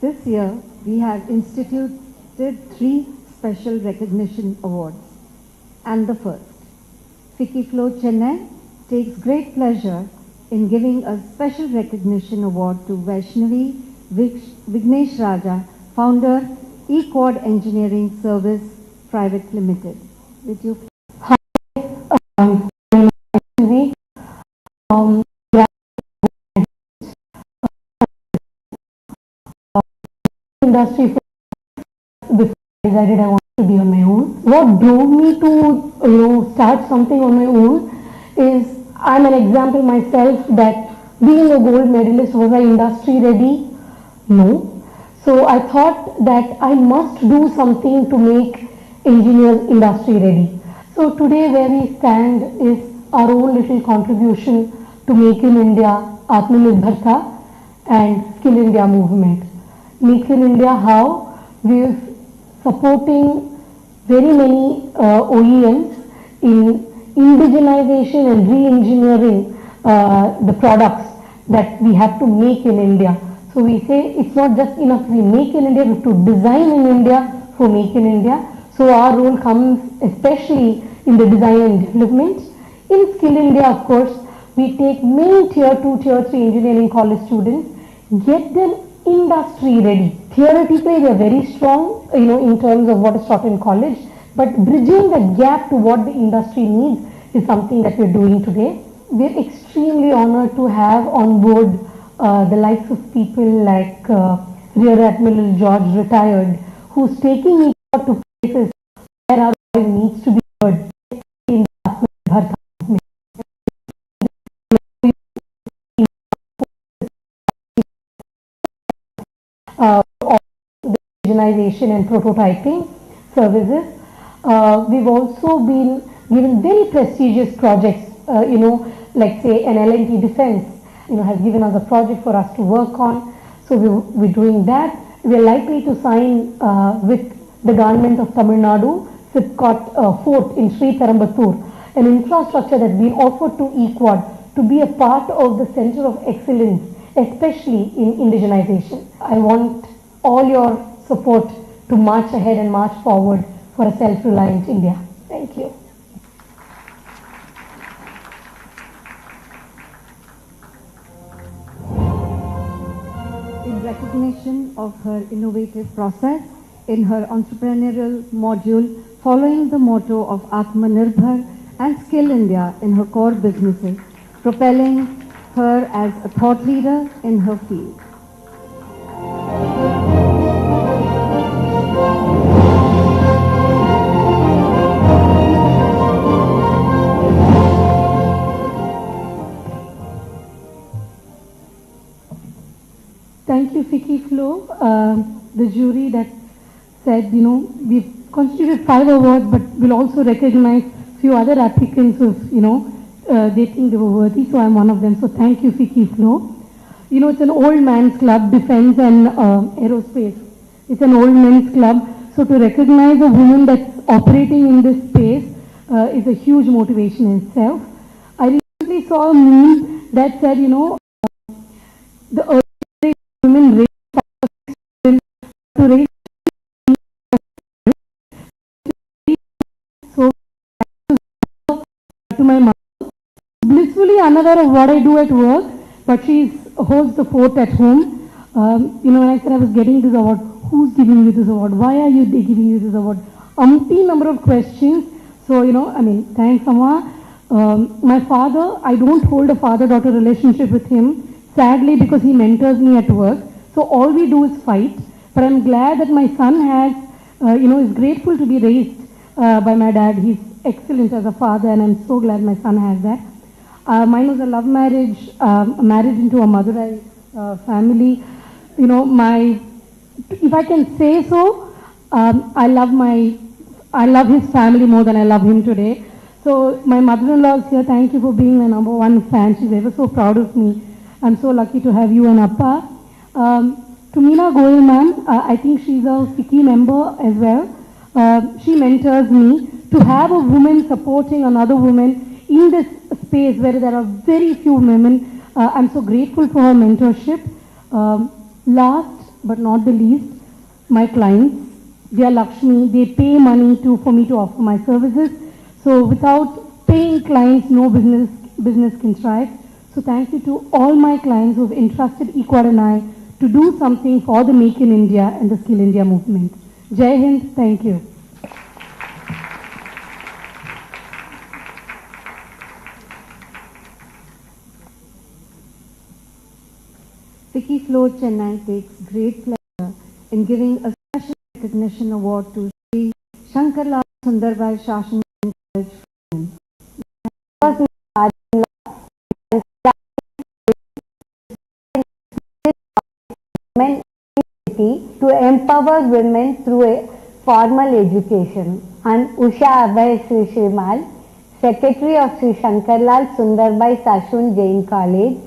This year, we have instituted 3 special recognition awards. And the first, Ficky Flow Chennai takes great pleasure in giving a special recognition award to Vaishnavi Vignesh Raja, founder, eQuad Engineering Service Private Limited. With you. Hi, Vaishnavi. Industry decided I wanted to be on my own. What drove me to, start something on my own is I'm an example myself that being a gold medalist, was I industry ready? No. So I thought that I must do something to make engineers industry ready. So today where we stand is our own little contribution to Make in India, Atmanirbharta and Skill India movement. Make in India, how? We're supporting very many OEMs in indigenization and re-engineering the products that we have to make in India. So we say it's not just enough we make in India, we have to design in India for Make in India. So our role comes especially in the design and development. In Skill India, of course, we take many tier 2, tier 3 engineering college students, get them industry ready. Theoretically, they are very strong, in terms of what is taught in college, but bridging the gap to what the industry needs is something that we're doing today. We're extremely honored to have on board the likes of people like Rear Admiral George, retired, who's taking me to places where our voice needs to be heard in the Atmanirbharta movement. Of the indigenization and prototyping services. We've also been given very prestigious projects, like say an L&T Defense, has given us a project for us to work on. So we're doing that. We're likely to sign with the government of Tamil Nadu, Sipcot Fort in Sri Perambattur, an infrastructure that's been offered to EQuad to be a part of the Center of Excellence, especially in indigenization. I want all your support to march ahead and march forward for a self-reliant India. Thank you. In recognition of her innovative process in her entrepreneurial module, following the motto of Atmanirbhar and Skill India in her core businesses, propelling her as a thought leader in her field. Thank you, Vicky Flo. The jury that said, we've constituted 5 awards, but we'll also recognize few other applicants of, they think they were worthy. So I'm one of them. So thank you, Vicky Flo. It's an old man's club, defense and aerospace. It's an old man's club. So to recognize a woman that's operating in this space is a huge motivation in itself. I recently saw a meme that said, the early women raised to raise so to my mother. Blissfully unaware of what I do at work, but she holds the fort at home. When I said I was getting this award, who's giving you this award? Why are you giving you this award? Umpteen number of questions. So, thanks, Amma. My father, I don't hold a father-daughter relationship with him, sadly, because he mentors me at work. So all we do is fight. But I'm glad that my son has, is grateful to be raised by my dad. He's excellent as a father, and I'm so glad my son has that. Mine was a love marriage, marriage into a Madurai family. If I can say so, I love his family more than I love him today. So my mother-in-law is here. Thank you for being my #1 fan. She's ever so proud of me. I'm so lucky to have you and Appa. To Meena Goyal ma'am, I think she's a FICCI member as well. She mentors me. To have a woman supporting another woman in this space where there are very few women, I'm so grateful for her mentorship. Last but not the least, my clients. They are Lakshmi. They pay money for me to offer my services. So without paying clients, no business can thrive. So thank you to all my clients who have entrusted EQuad and I to do something for the Make in India and the Skill India movement. Jai Hind, thank you. Vicky Flo Chennai takes great pleasure in giving a special recognition award to Shankarlal Sundarbai Shashan College to empower women through a formal education, and Usha Abhay Sri Shrimal, Secretary of Sri Shankarlal Sundarbai Sashun Jain College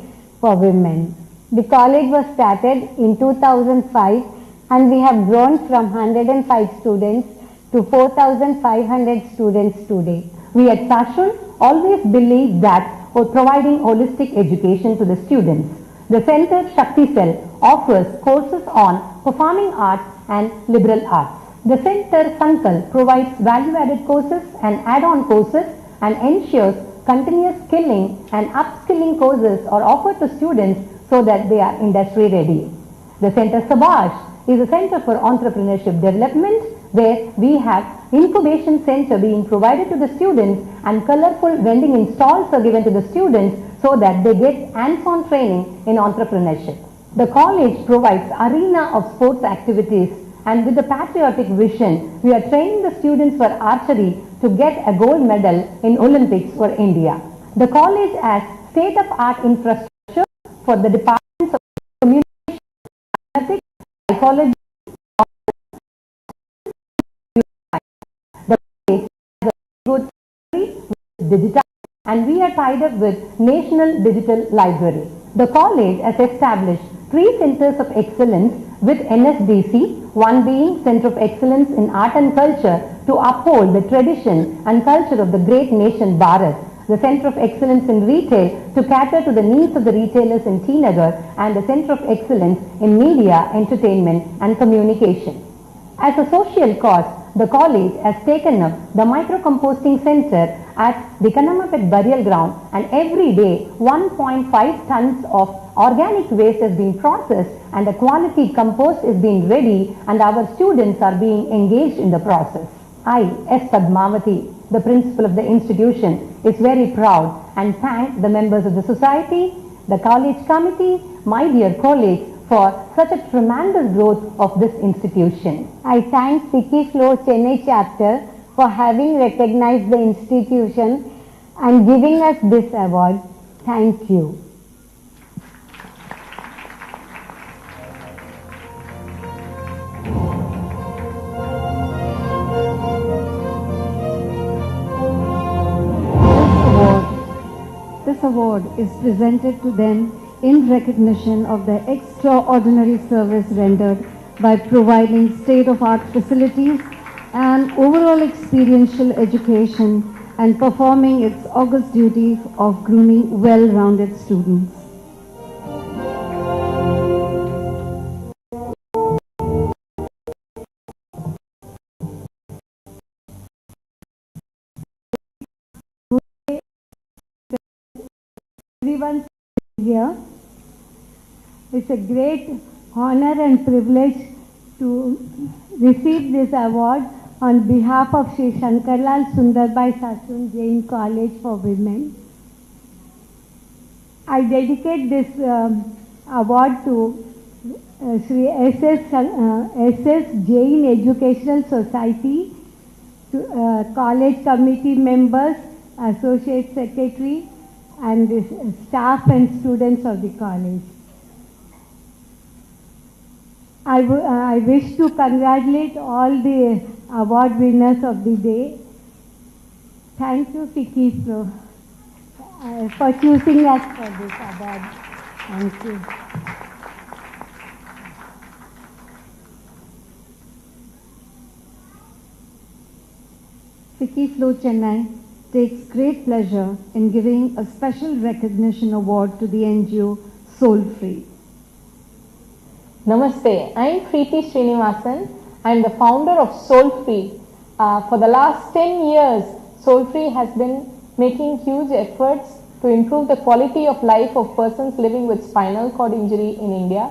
for Women. The college was started in 2005 and we have grown from 105 students to 4,500 students today. We at Sashun always believe that providing holistic education to the students. The Center Shakti Cell offers courses on performing arts and liberal arts. The Center Sankal provides value-added courses and add-on courses and ensures continuous skilling and upskilling courses are offered to students so that they are industry ready. The Center Sabash is a center for entrepreneurship development where we have incubation center being provided to the students and colorful vending stalls are given to the students so that they get hands-on training in entrepreneurship. The college provides arena of sports activities, and with the patriotic vision, we are training the students for archery to get a gold medal in Olympics for India. The college has state-of-art infrastructure for the departments of communication, ethics, psychology, the college has a good digital, and we are tied up with National Digital Library. The college has established 3 centers of excellence with NSDC, one being Center of Excellence in Art and Culture to uphold the tradition and culture of the great nation Bharat, the Center of Excellence in Retail to cater to the needs of the retailers in T Nagar, and the Center of Excellence in Media, Entertainment and Communication. As a social cause, the college has taken up the micro-composting center at the Kanamapet burial ground, and every day 1.5 tons of organic waste is being processed and a quality compost is being ready, and our students are being engaged in the process. I, S. Padmavati, the principal of the institution, is very proud and thank the members of the society, the college committee, my dear colleagues, for such a tremendous growth of this institution. I thank Vicky Flow Chennai chapter for having recognized the institution and giving us this award. Thank you. This award is presented to them in recognition of their extraordinary service rendered by providing state-of-art facilities and overall experiential education and performing its august duty of grooming well-rounded students. Everyone here, it's a great honor and privilege to receive this award on behalf of Sri Shankarlal Sundarbai Sashun Jain College for Women. I dedicate this award to Sri SS Jain Educational Society, to college committee members, associate secretary, and the staff and students of the college. I wish to congratulate all the award winners of the day. Thank you, Vicky, for choosing us for this award. Thank you. Vicky Flow Chennai takes great pleasure in giving a special recognition award to the NGO Soul Free. Namaste, I am Preeti Srinivasan. I am the founder of Soul Free. For the last 10 years, Soul Free has been making huge efforts to improve the quality of life of persons living with spinal cord injury in India.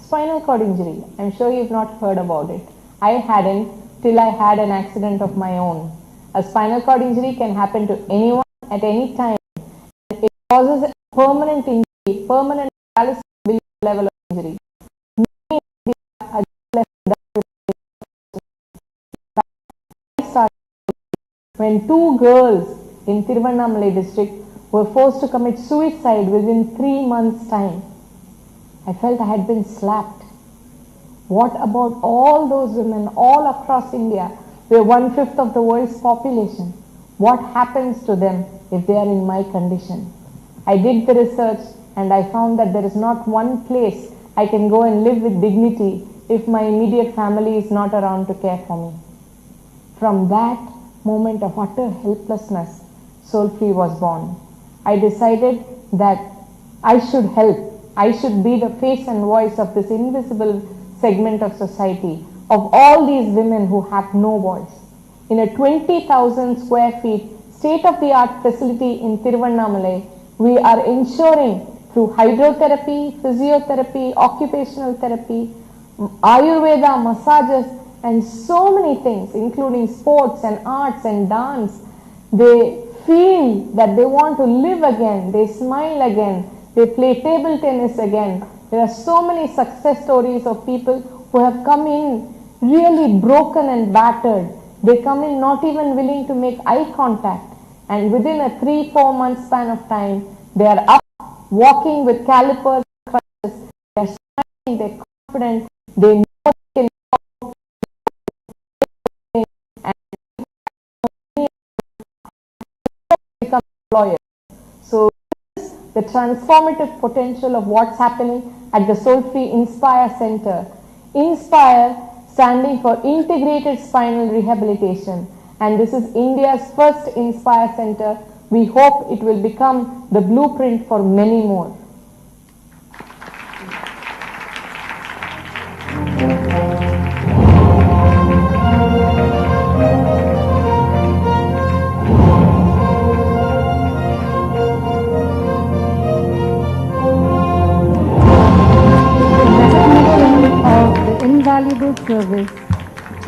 Spinal cord injury, I am sure you have not heard about it. I hadn't till I had an accident of my own. A spinal cord injury can happen to anyone at any time. It causes a permanent injury, permanent paralysis level of injury. when 2 girls in Tiruvannamalai district were forced to commit suicide within 3 months' time. I felt I had been slapped. What about all those women all across India? We're 1/5 of the world's population. What happens to them if they are in my condition? I did the research and I found that there is not one place I can go and live with dignity if my immediate family is not around to care for me. From that moment of utter helplessness, Soulfree was born. I decided that I should help. I should be the face and voice of this invisible segment of society, of all these women who have no voice. In a 20,000 square feet state-of-the-art facility in Tiruvannamalai, we are ensuring through hydrotherapy, physiotherapy, occupational therapy, Ayurveda, massages, and so many things, including sports and arts and dance. They feel that they want to live again, they smile again, they play table tennis again. There are so many success stories of people who have come in really broken and battered. They come in not even willing to make eye contact, and within a 3-4 month span of time, they are up, walking with calipers, they are smiling, they are confident, they know they can become employers. So this is the transformative potential of what's happening at the Soulfree Inspire Center. Inspire standing for Integrated Spinal Rehabilitation, and this is India's first Inspire Center. We hope it will become the blueprint for many more. Invaluable service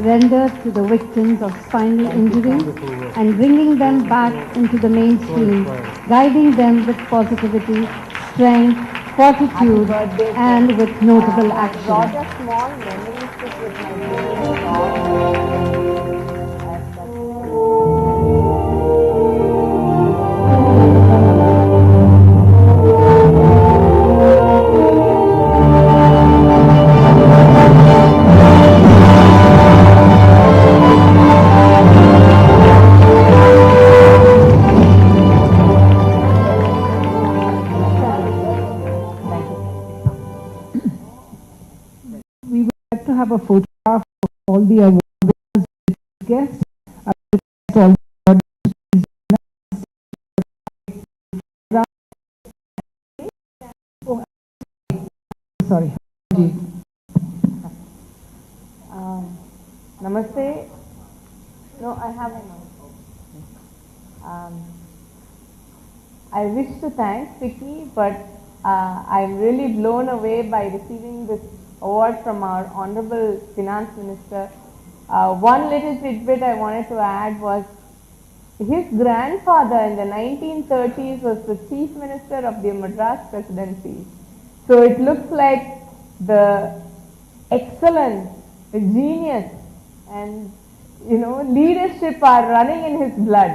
rendered to the victims of spinal injury and bringing them back into the mainstream, guiding them with positivity, strength, fortitude, and with notable action. I brought a small memory stick with my have a photograph of all the award guests. Sorry. Namaste. No, I have one. I wish to thank Vicky, but I'm really blown away by receiving this award from our Honorable Finance Minister. One little tidbit I wanted to add was his grandfather in the 1930s was the Chief Minister of the Madras Presidency. So it looks like the excellence, the genius, and leadership are running in his blood.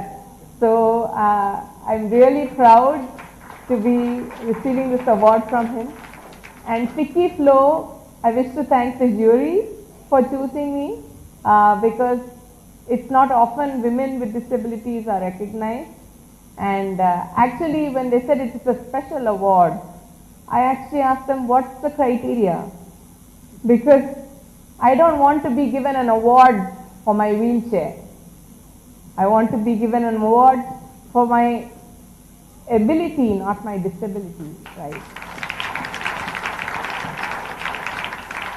So I'm really proud to be receiving this award from him. And Vicky Flo, I wish to thank the jury for choosing me because it's not often women with disabilities are recognized. And actually when they said it's a special award, I actually asked them what's the criteria, because I don't want to be given an award for my wheelchair. I want to be given an award for my ability, not my disability, right?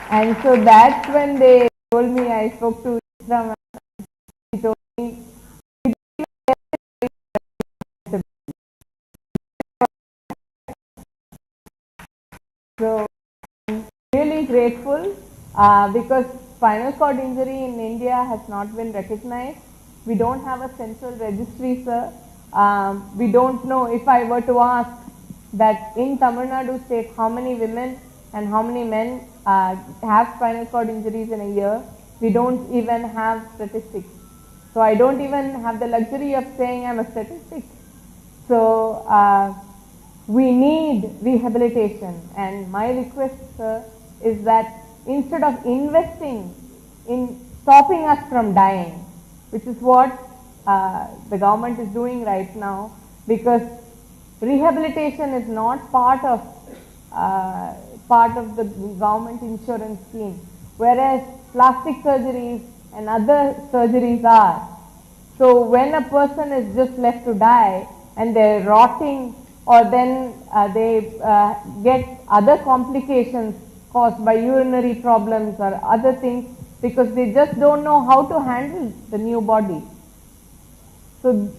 And so that's when they told me, I spoke to Islam, he told me, so I'm really grateful because spinal cord injury in India has not been recognized. We don't have a central registry, sir. We don't know. If I were to ask that in Tamil Nadu state how many women and how many men have spinal cord injuries in a year, we don't even have statistics. So I don't even have the luxury of saying I'm a statistic. So we need rehabilitation, and my request, sir, is that instead of investing in stopping us from dying, which is what the government is doing right now, because rehabilitation is not part of the government insurance scheme, whereas plastic surgeries and other surgeries are. So when a person is just left to die and they're rotting, or then they get other complications caused by urinary problems or other things, because they just don't know how to handle the new body. So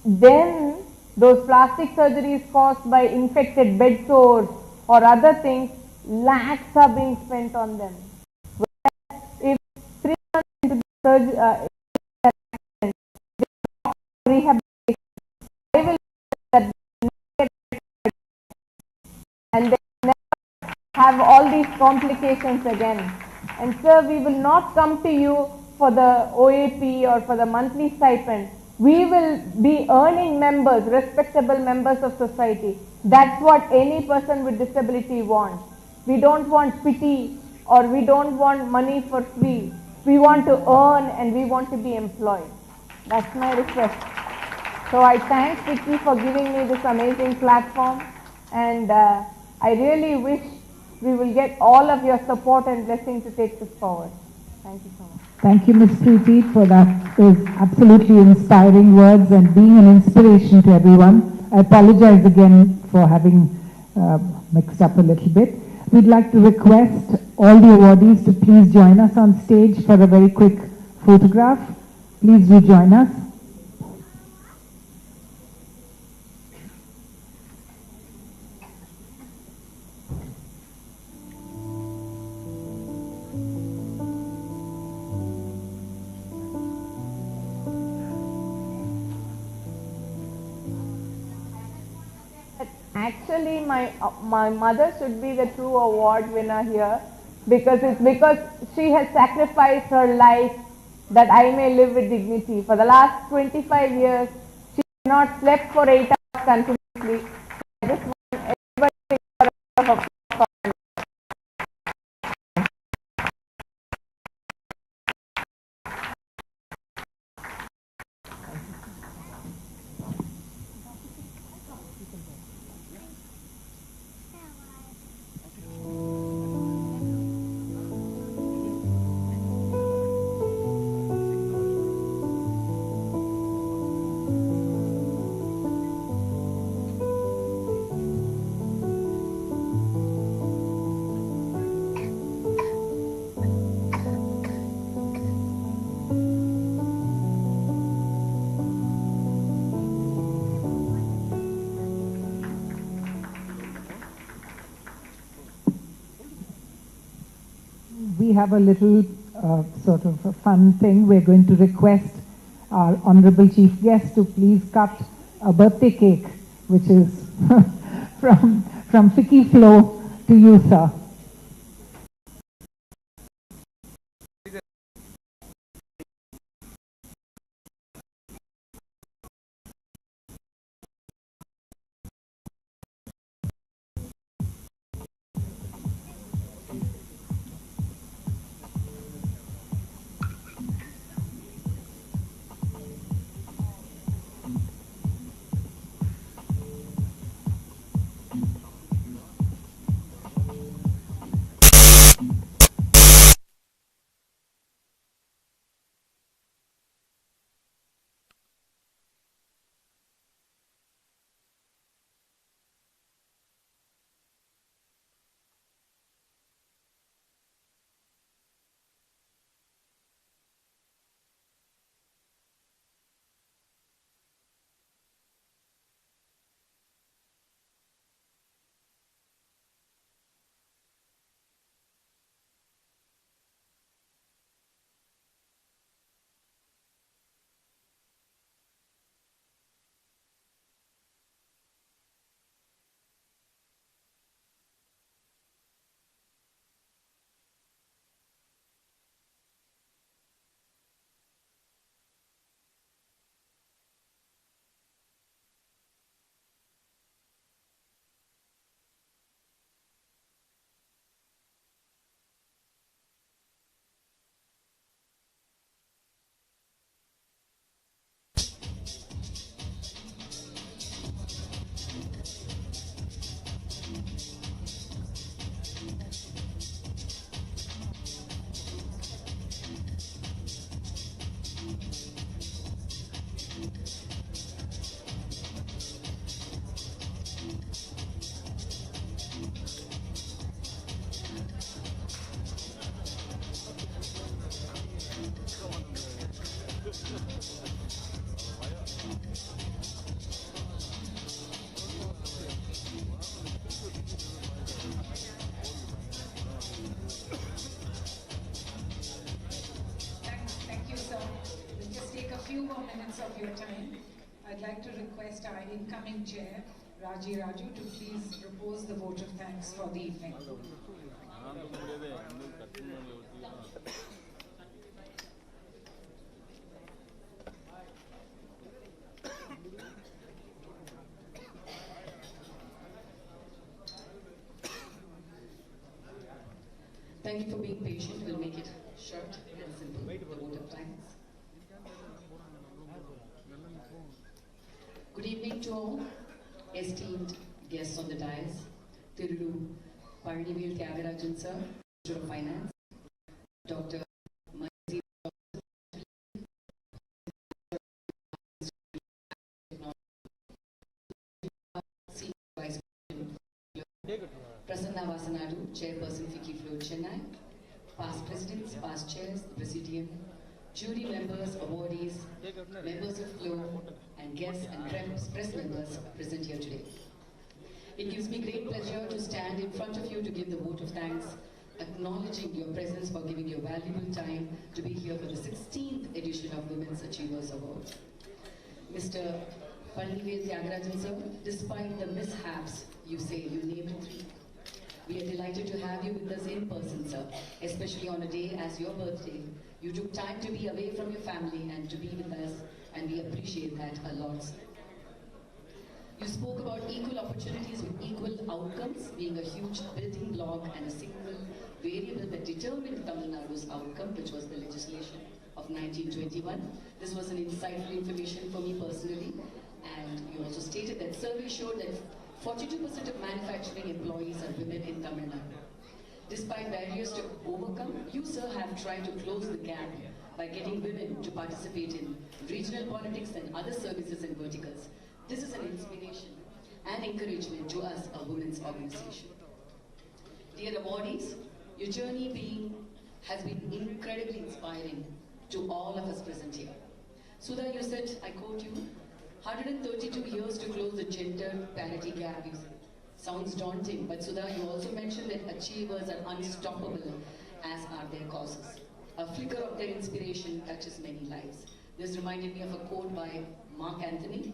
then those plastic surgeries caused by infected bed sores or other things, lakhs are being spent on them. Whereas if 3 months into the surgery, rehabilitation, I will that and they never have all these complications again. And sir, we will not come to you for the OAP or for the monthly stipend. We will be earning members, respectable members of society. That's what any person with disability wants. We don't want pity, or we don't want money for free. We want to earn and we want to be employed. That's my request. So I thank Vicky for giving me this amazing platform, and I really wish we will get all of your support and blessing to take this forward. Thank you so much. Thank you, Ms. Preeti, for those absolutely inspiring words and being an inspiration to everyone. I apologize again for having mixed up a little bit. We'd like to request all the awardees to please join us on stage for a very quick photograph. Please do join us. Actually, my mother should be the true award winner here, because she has sacrificed her life that I may live with dignity. For the last 25 years, she has not slept for 8 hours continuously. I just want everybody to take a round of applause for her. We have a little sort of a fun thing. We're going to request our Honorable Chief Guest to please cut a birthday cake, which is from Ficky Flo to you, sir. minutes of your time. I'd like to request our incoming chair, Raji Raju, to please propose the vote of thanks for the evening. Thank you for being patient. We'll make it short and simple. The vote of thanks. Good evening to all esteemed guests on the dais. Thirudu Parnivel Tyagarajan sir, Minister of Finance, Dr. Prasanna Vasanadu, Chairperson Fiki Flow Chennai, past presidents, past chairs, the Presidium, jury members, awardees, members of Flow, and guests and press members present here today. It gives me great pleasure to stand in front of you to give the vote of thanks, acknowledging your presence for giving your valuable time to be here for the 16th edition of Women's Achievers Award. Mr. Parnivel Tyagarajan sir, despite the mishaps, you say you named 3. We are delighted to have you with us in person, sir, especially on a day as your birthday. You took time to be away from your family and to be with us, and we appreciate that a lot, sir. You spoke about equal opportunities with equal outcomes being a huge building block and a single variable that determined Tamil Nadu's outcome, which was the legislation of 1921. This was an insightful information for me personally, and you also stated that survey showed that 42% of manufacturing employees are women in Tamil Nadu. Despite barriers to overcome, you, sir, have tried to close the gap by getting women to participate in regional politics and other services and verticals. This is an inspiration and encouragement to us, a women's organization. Dear awardees, your journey has been incredibly inspiring to all of us present here. Sudha, you said, I quote you, 132 years to close the gender parity gap, you said. Sounds daunting, but Sudha, you also mentioned that achievers are unstoppable, as are their causes. A flicker of their inspiration touches many lives. This reminded me of a quote by Mark Anthony.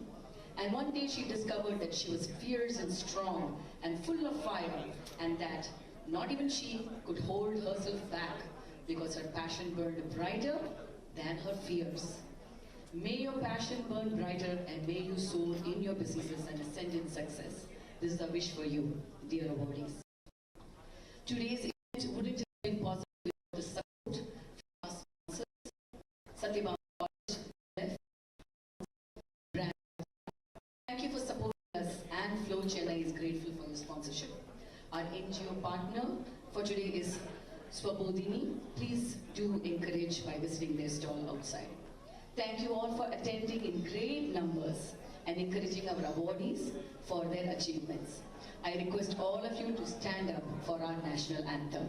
And one day she discovered that she was fierce and strong and full of fire, and that not even she could hold herself back because her passion burned brighter than her fears. May your passion burn brighter, and may you soar in your businesses and ascend in success. This is a wish for you, dear awardees. Today's event wouldn't have been possible without the support from our sponsors, Satyabama College, brand. Thank you for supporting us, and Flow Chennai is grateful for your sponsorship. Our NGO partner for today is Swabodhini. Please do encourage by visiting their stall outside. Thank you all for attending in great numbers and encouraging our awardees for their achievements. I request all of you to stand up for our national anthem.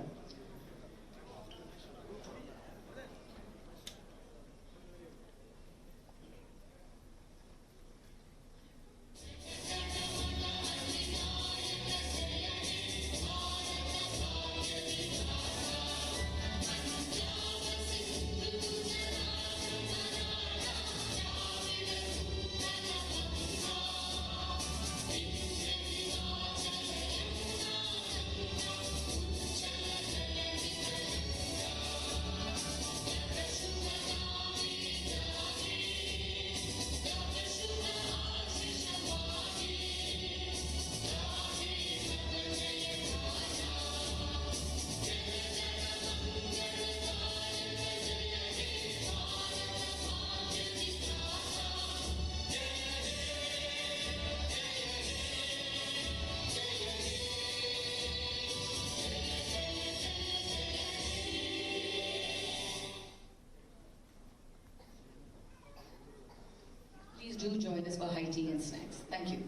Please do join us for high tea and snacks. Thank you.